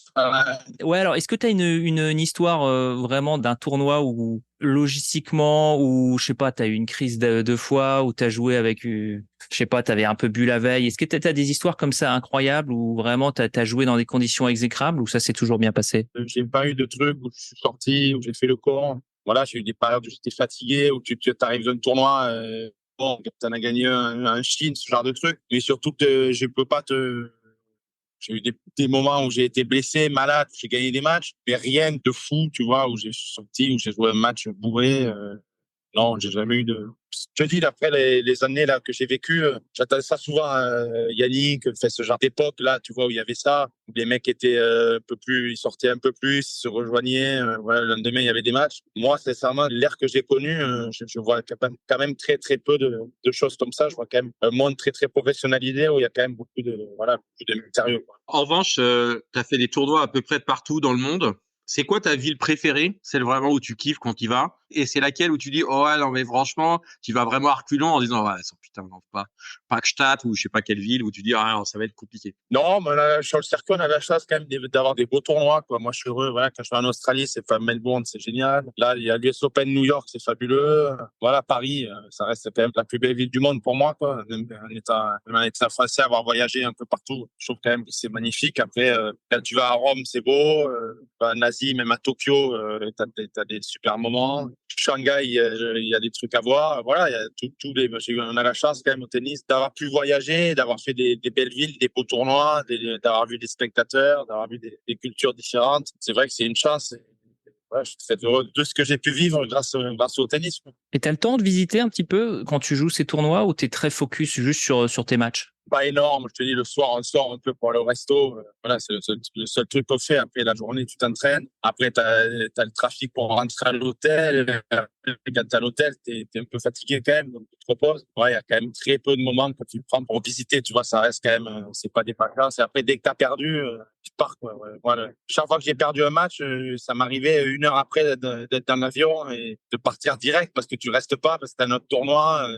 B: Ouais, alors est-ce que tu as une histoire vraiment d'un tournoi où logistiquement, ou je sais pas, tu as eu une crise de foi, ou tu as joué avec, je sais pas, tu avais un peu bu la veille. Est-ce que tu as des histoires comme ça incroyables où vraiment tu as joué dans des conditions exécrables ou ça s'est toujours bien passé?
A: J'ai pas eu de truc où je suis sorti, où j'ai fait le corps. Voilà, j'ai eu des périodes où j'étais fatigué, où tu arrives dans le tournoi, bon, tu en as gagné un Chine, ce genre de truc. Mais surtout que je peux pas te. J'ai eu des moments où j'ai été blessé, malade, j'ai gagné des matchs, mais rien de fou, tu vois, où j'ai sorti, où j'ai joué un match bourré. Non, j'ai jamais eu de. Je te dis, après les années là que j'ai vécues, j'attends ça souvent. Yannick fait ce genre d'époque là, tu vois, où il y avait ça, où les mecs étaient un peu plus, ils sortaient un peu plus, ils se rejoignaient. Voilà, le lendemain il y avait des matchs. Moi, sincèrement, l'ère que j'ai connue, je vois quand même très très peu de choses comme ça. Je vois quand même un monde très très professionnalisé où il y a quand même beaucoup de sérieux, quoi.
C: en revanche, tu as fait des tournois à peu près de partout dans le monde. C'est quoi ta ville préférée? Celle vraiment où tu kiffes quand tu y vas? Et c'est laquelle où tu dis, oh ouais, non, mais franchement, tu vas vraiment à reculons en disant, ouais, putain, non, pas Gstaad ou je sais pas quelle ville où tu dis, ah, non, ça va être compliqué.
A: Non, mais sur le circuit, on a la chance quand même d'avoir des beaux tournois, quoi. Moi, je suis heureux. Voilà, quand je suis en Australie, c'est pas Melbourne, c'est génial. Là, il y a l'US Open New York, c'est fabuleux. Voilà, Paris, ça reste quand même la plus belle ville du monde pour moi, quoi. Même en état français, avoir voyagé un peu partout, je trouve quand même que c'est magnifique. Après, quand tu vas à Rome, c'est beau. En Asie, même à Tokyo, t'as des super moments. Shanghai, il y a des trucs à voir. Voilà, il y a on a la chance quand même au tennis d'avoir pu voyager, d'avoir fait des belles villes, des beaux tournois, d'avoir vu des spectateurs, d'avoir vu des cultures différentes. C'est vrai que c'est une chance. Ouais, je suis très heureux de ce que j'ai pu vivre grâce au tennis, quoi.
B: Et tu as le temps de visiter un petit peu quand tu joues ces tournois ou tu es très focus juste sur tes matchs?
A: Pas énorme. Je te dis, le soir, on sort un peu pour aller au resto. Voilà, c'est le seul truc qu'on fait. Après la journée, tu t'entraînes. Après, tu as le trafic pour rentrer à l'hôtel. Quand tu à l'hôtel, tu es un peu fatigué quand même, donc tu te reposes. Ouais, il y a quand même très peu de moments que tu prends pour visiter. Tu vois, ça reste quand même, c'est pas des vacances. Et après, dès que tu as perdu, tu pars, quoi. Ouais, voilà. Chaque fois que j'ai perdu un match, ça m'arrivait une heure après d'être dans l'avion et de partir direct parce que tu restes pas, parce que c'est un autre tournoi.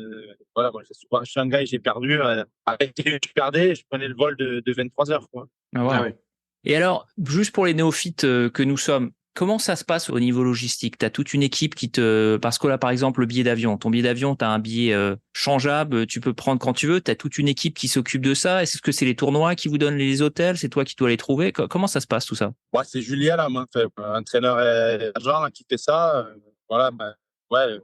A: Voilà, moi, souvent à Shanghai, j'ai perdu. Avec je perdais, je prenais le vol de 23 heures, quoi.
B: Ah, wow.
C: Ah ouais.
B: Et alors, juste pour les néophytes que nous sommes, comment ça se passe au niveau logistique? Tu as toute une équipe qui te... Parce que là, par exemple, le billet d'avion. Ton billet d'avion, tu as un billet changeable, tu peux prendre quand tu veux. Tu as toute une équipe qui s'occupe de ça. Est-ce que c'est les tournois qui vous donnent les hôtels? C'est toi qui dois les trouver? Comment ça se passe tout ça?
A: Ouais, c'est Julien, là, moi, entraîneur et agent, là, qui fait ça. Voilà, ben, ouais,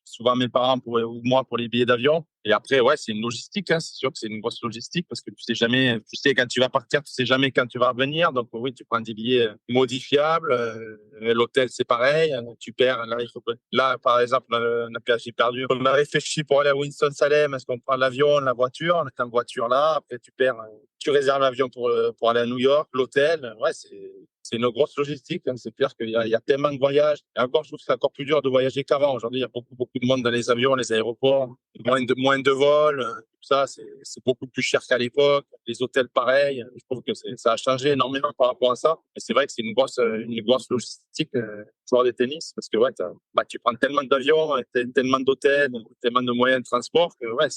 A: souvent mes parents ou moi pour les billets d'avion. Et après, ouais, c'est une logistique, hein. C'est sûr que c'est une grosse logistique parce que tu sais quand tu vas partir, tu sais jamais quand tu vas revenir. Donc, oui, tu prends des billets modifiables. L'hôtel, c'est pareil. Tu perds. Là, par exemple, j'ai perdu. On a réfléchi pour aller à Winston-Salem. Est-ce qu'on prend l'avion, la voiture? On est en voiture là. Après, tu tu réserves l'avion pour aller à New York, l'hôtel. Ouais, c'est une grosse logistique. Hein. C'est clair qu'il y a tellement de voyages. Et encore, je trouve que c'est encore plus dur de voyager qu'avant. Aujourd'hui, il y a beaucoup de monde dans les avions, les aéroports, moins de vols. Tout ça, c'est beaucoup plus cher qu'à l'époque. Les hôtels, pareil. Je trouve que ça a changé énormément par rapport à ça. Et c'est vrai que c'est une grosse logistique, joueur de tennis, parce que ouais, tu prends tellement d'avions, tellement d'hôtels, tellement de moyens de transport que ouais,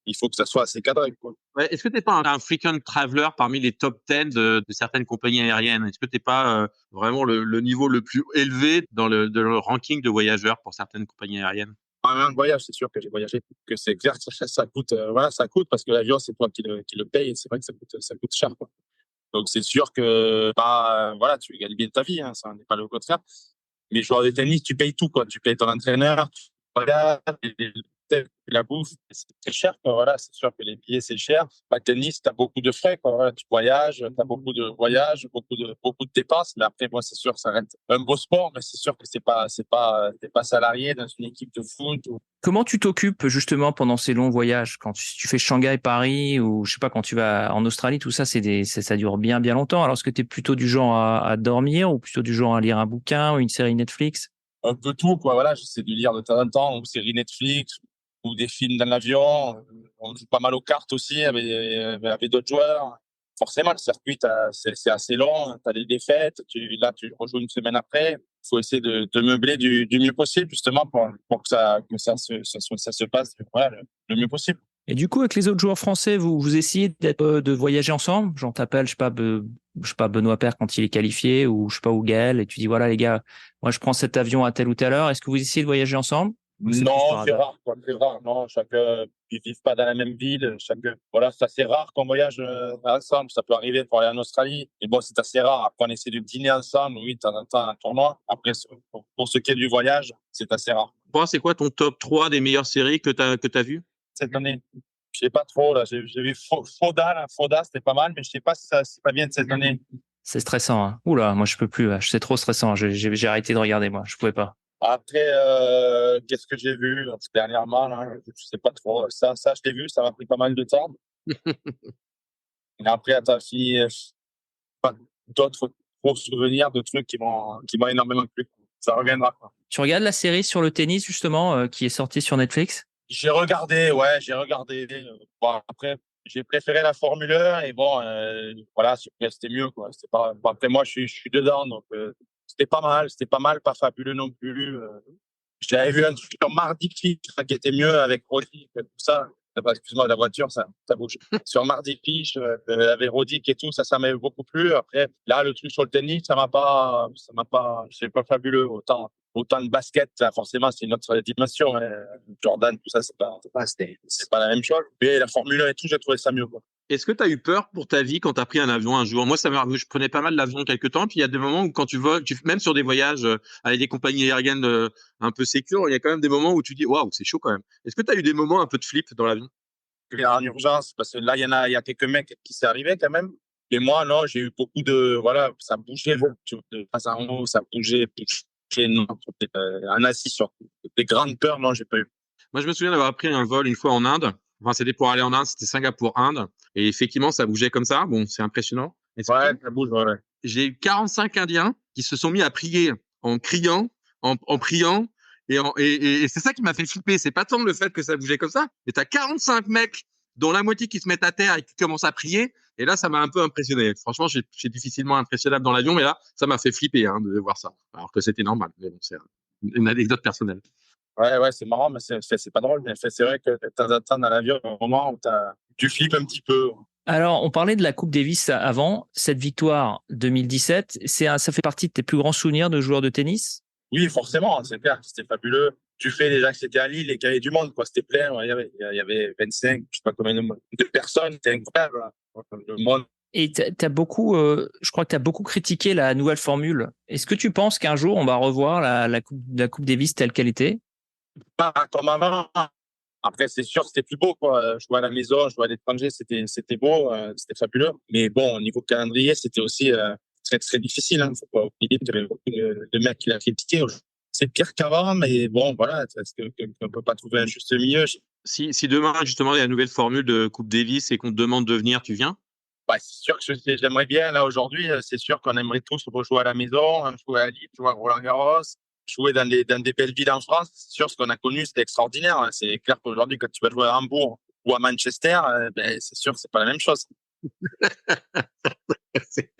A: il faut que ça soit assez cadré, quoi.
C: Ouais, est-ce que t'es pas un frequent traveler parmi les top 10 de certaines compagnies aériennes? Est-ce que t'es pas vraiment le niveau le plus élevé dans le ranking de voyageurs pour certaines compagnies aériennes?
A: Un voyage, c'est sûr que j'ai voyagé, que c'est clair que ça coûte, voilà, ça coûte parce que l'avion, c'est toi qui le paye et c'est vrai que ça coûte cher, quoi. Donc, c'est sûr que, voilà, tu gagnes bien ta vie, hein, ça n'est pas le contraire. Mais joueur de tennis, tu payes tout, quoi. Tu payes ton entraîneur, tu regardes, la bouffe, c'est très cher, quoi. Voilà, c'est sûr que les billets, c'est cher. Le tennis, tu as beaucoup de frais, quoi. Voilà, tu voyages, tu as beaucoup de voyages, beaucoup de dépenses. Mais après, moi, c'est sûr, ça reste un beau sport, mais c'est sûr que t'es pas salarié dans une équipe de foot.
B: Comment tu t'occupes justement pendant ces longs voyages? Quand tu fais Shanghai-Paris ou je sais pas, quand tu vas en Australie, tout ça, ça dure bien longtemps. Alors, est-ce que tu es plutôt du genre à dormir ou plutôt du genre à lire un bouquin ou une série Netflix?
A: Un peu tout, quoi. Voilà, j'essaie de lire de temps en temps, ou séries Netflix, ou des films dans l'avion. On joue pas mal aux cartes aussi avec d'autres joueurs. Forcément, le circuit, c'est assez long. Tu as des défaites. Tu rejoues une semaine après. Il faut essayer de meubler du mieux possible, justement, pour que ça se passe, voilà, le mieux possible.
B: Et du coup, avec les autres joueurs français, vous essayez de voyager ensemble? J'en t'appelle, je sais pas, Benoît Paire quand il est qualifié, ou je sais pas, ou Gaël, et tu dis, voilà, les gars, moi, je prends cet avion à telle ou telle heure. Est-ce que vous essayez de voyager ensemble? Ou c'est plus
A: Non,
B: par
A: c'est
B: hasard?
A: rare, quoi. C'est rare. Non, ils vivent pas dans la même ville. Voilà, c'est assez rare qu'on voyage ensemble. Ça peut arriver pour aller en Australie. Mais bon, c'est assez rare. Après, on essaie de dîner ensemble. Oui, de temps en temps, un tournoi. Après, pour ce qui est du voyage, c'est assez rare.
C: Toi, c'est quoi ton top 3 des meilleures séries que t'as vues?
A: Cette année, je sais pas trop, là. J'ai vu Fauda, là. Fauda, c'était pas mal, mais je sais pas si c'est pas bien de cette année.
B: C'est stressant, hein. Oula, moi, je peux plus, là. C'est trop stressant. J'ai arrêté de regarder, moi. Je pouvais pas.
A: Après, qu'est-ce que j'ai vu dernièrement, là? Je sais pas trop. Ça, je l'ai vu. Ça m'a pris pas mal de temps. Et après, attends, si, pas d'autres gros souvenirs de trucs qui m'ont énormément plu. Ça reviendra, quoi.
B: Tu regardes la série sur le tennis, justement, qui est sortie sur Netflix?
A: J'ai regardé, ouais, j'ai regardé. Bon, après, j'ai préféré la Formule 1 et bon, voilà, c'était mieux, quoi. C'était pas, bon, après, moi, je suis dedans, donc, c'était pas mal, pas fabuleux non plus. J'avais vu un truc sur Mardi Fish qui était mieux avec Roddick et tout ça. Excuse-moi, la voiture, ça bouge. Sur Mardi Fish, avec Roddick et tout, ça m'avait beaucoup plu. Après, là, le truc sur le tennis, c'est pas fabuleux. Autant de basket, là, forcément, c'est une autre dimension. Hein. Jordan, tout ça, c'est pas la même chose. Mais la Formule 1 et tout, j'ai trouvé ça mieux, quoi.
C: Est-ce que tu as eu peur pour ta vie quand tu as pris un avion un jour? Moi, je prenais pas mal l'avion quelques temps, puis il y a des moments où quand tu voles, même sur des voyages avec des compagnies aériennes un peu sécures, il y a quand même des moments où tu dis waouh, c'est chaud quand même. Est-ce que tu as eu des moments un peu de flip dans l'avion?
A: En urgence, parce que là, il y a quelques mecs qui s'est arrivé quand même. Et moi, non, j'ai eu beaucoup voilà, ça bougeait, de face en haut, ça bougeait, non, un assis sur des grandes peurs, non, j'ai pas eu.
C: Moi, je me souviens d'avoir pris un vol une fois en Inde. Enfin, c'était pour aller en Inde, c'était Singapour-Inde. Et effectivement, ça bougeait comme ça. Bon, c'est impressionnant.
A: Ouais, ça bouge, ouais.
C: J'ai eu 45 Indiens qui se sont mis à prier en criant, en priant. Et c'est ça qui m'a fait flipper. C'est pas tant le fait que ça bougeait comme ça, mais t'as 45 mecs dont la moitié qui se mettent à terre et qui commencent à prier. Et là, ça m'a un peu impressionné. Franchement, j'ai difficilement impressionnable dans l'avion, mais là, ça m'a fait flipper de voir ça. Alors que c'était normal. Mais bon, c'est une anecdote personnelle.
A: Ouais, c'est marrant, mais c'est pas drôle. Mais c'est vrai que de temps en temps, dans l'avion, il y a un moment où tu flippes un petit peu.
B: Alors, on parlait de la Coupe Davis avant. Cette victoire 2017, ça fait partie de tes plus grands souvenirs de joueur de tennis?
A: Oui, forcément, c'est clair, c'était fabuleux. Tu fais déjà que c'était à Lille et qu'il y avait du monde, quoi. C'était plein. Il y avait 25, je sais pas combien de personnes. C'était incroyable. Le monde.
B: Et t'as beaucoup, je crois que tu as beaucoup critiqué la nouvelle formule. Est-ce que tu penses qu'un jour, on va revoir la Coupe Davis telle qu'elle était?
A: Pas comme avant. Après, c'est sûr, c'était plus beau, quoi. Jouer à la maison, jouer à l'étranger, c'était beau, c'était fabuleux. Mais bon, au niveau calendrier, c'était aussi très, très difficile. Hein. Faut pas oublier qu'il y avait beaucoup de mecs qui l'ont critiqué. C'est pire qu'avant, mais bon, voilà. Est-ce qu'on peut pas trouver un juste milieu?
C: Si demain, justement, il y a une nouvelle formule de Coupe Davis et qu'on te demande de venir, tu viens?
A: c'est sûr que j'aimerais bien, là, aujourd'hui, c'est sûr qu'on aimerait tous rejouer à la maison, jouer à Lille, jouer à Roland-Garros, jouer dans des belles villes en France. C'est sûr, ce qu'on a connu, c'était extraordinaire. Hein. C'est clair qu'aujourd'hui, quand tu vas jouer à Hambourg ou à Manchester, c'est sûr que c'est pas la même chose.
C: C'est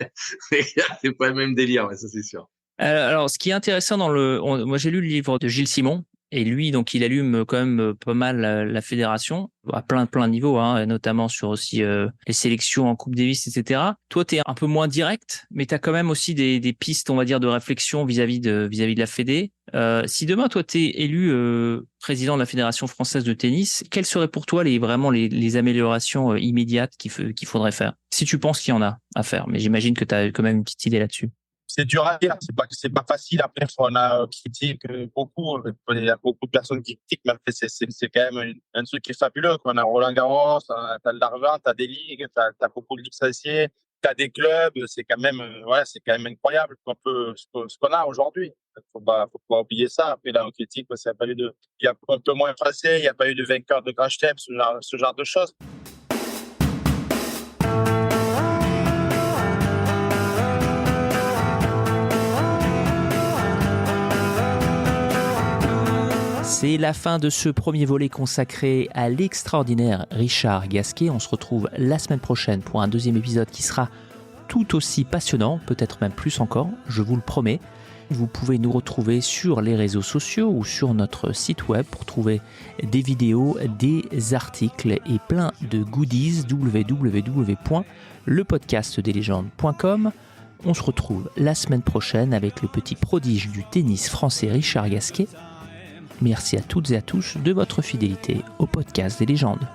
C: pas le même délire, ça c'est sûr.
B: Alors, ce qui est intéressant moi j'ai lu le livre de Gilles Simon, et lui, donc, il allume quand même pas mal la fédération, à plein de niveaux, hein, notamment sur aussi les sélections en Coupe Davis, etc. Toi, tu es un peu moins direct, mais tu as quand même aussi des pistes, on va dire, de réflexion vis-à-vis de la Fédé. Si demain, toi, tu es élu président de la Fédération française de tennis, quelles seraient pour toi vraiment les améliorations immédiates qu'il faudrait faire? Si tu penses qu'il y en a à faire, mais j'imagine que tu as quand même une petite idée là-dessus.
A: C'est dur à dire, c'est pas facile. Après, on a critique beaucoup. Il y a beaucoup de personnes qui critiquent, mais c'est quand même un truc qui est fabuleux. On a Roland-Garros, t'as de l'argent, t'as des ligues, t'as beaucoup de licenciés, t'as des clubs. C'est quand même, c'est quand même incroyable ce qu'on a aujourd'hui. Faut pas oublier ça. Après, là, on critique parce qu'il n'y a pas eu il y a un peu moins français, il n'y a pas eu de vainqueur de Grand Chelem, ce genre de choses.
B: C'est la fin de ce premier volet consacré à l'extraordinaire Richard Gasquet. On se retrouve la semaine prochaine pour un deuxième épisode qui sera tout aussi passionnant, peut-être même plus encore, je vous le promets. Vous pouvez nous retrouver sur les réseaux sociaux ou sur notre site web pour trouver des vidéos, des articles et plein de goodies. www.lepodcastdeslégendes.com. On se retrouve la semaine prochaine avec le petit prodige du tennis français Richard Gasquet. Merci à toutes et à tous de votre fidélité au podcast des légendes.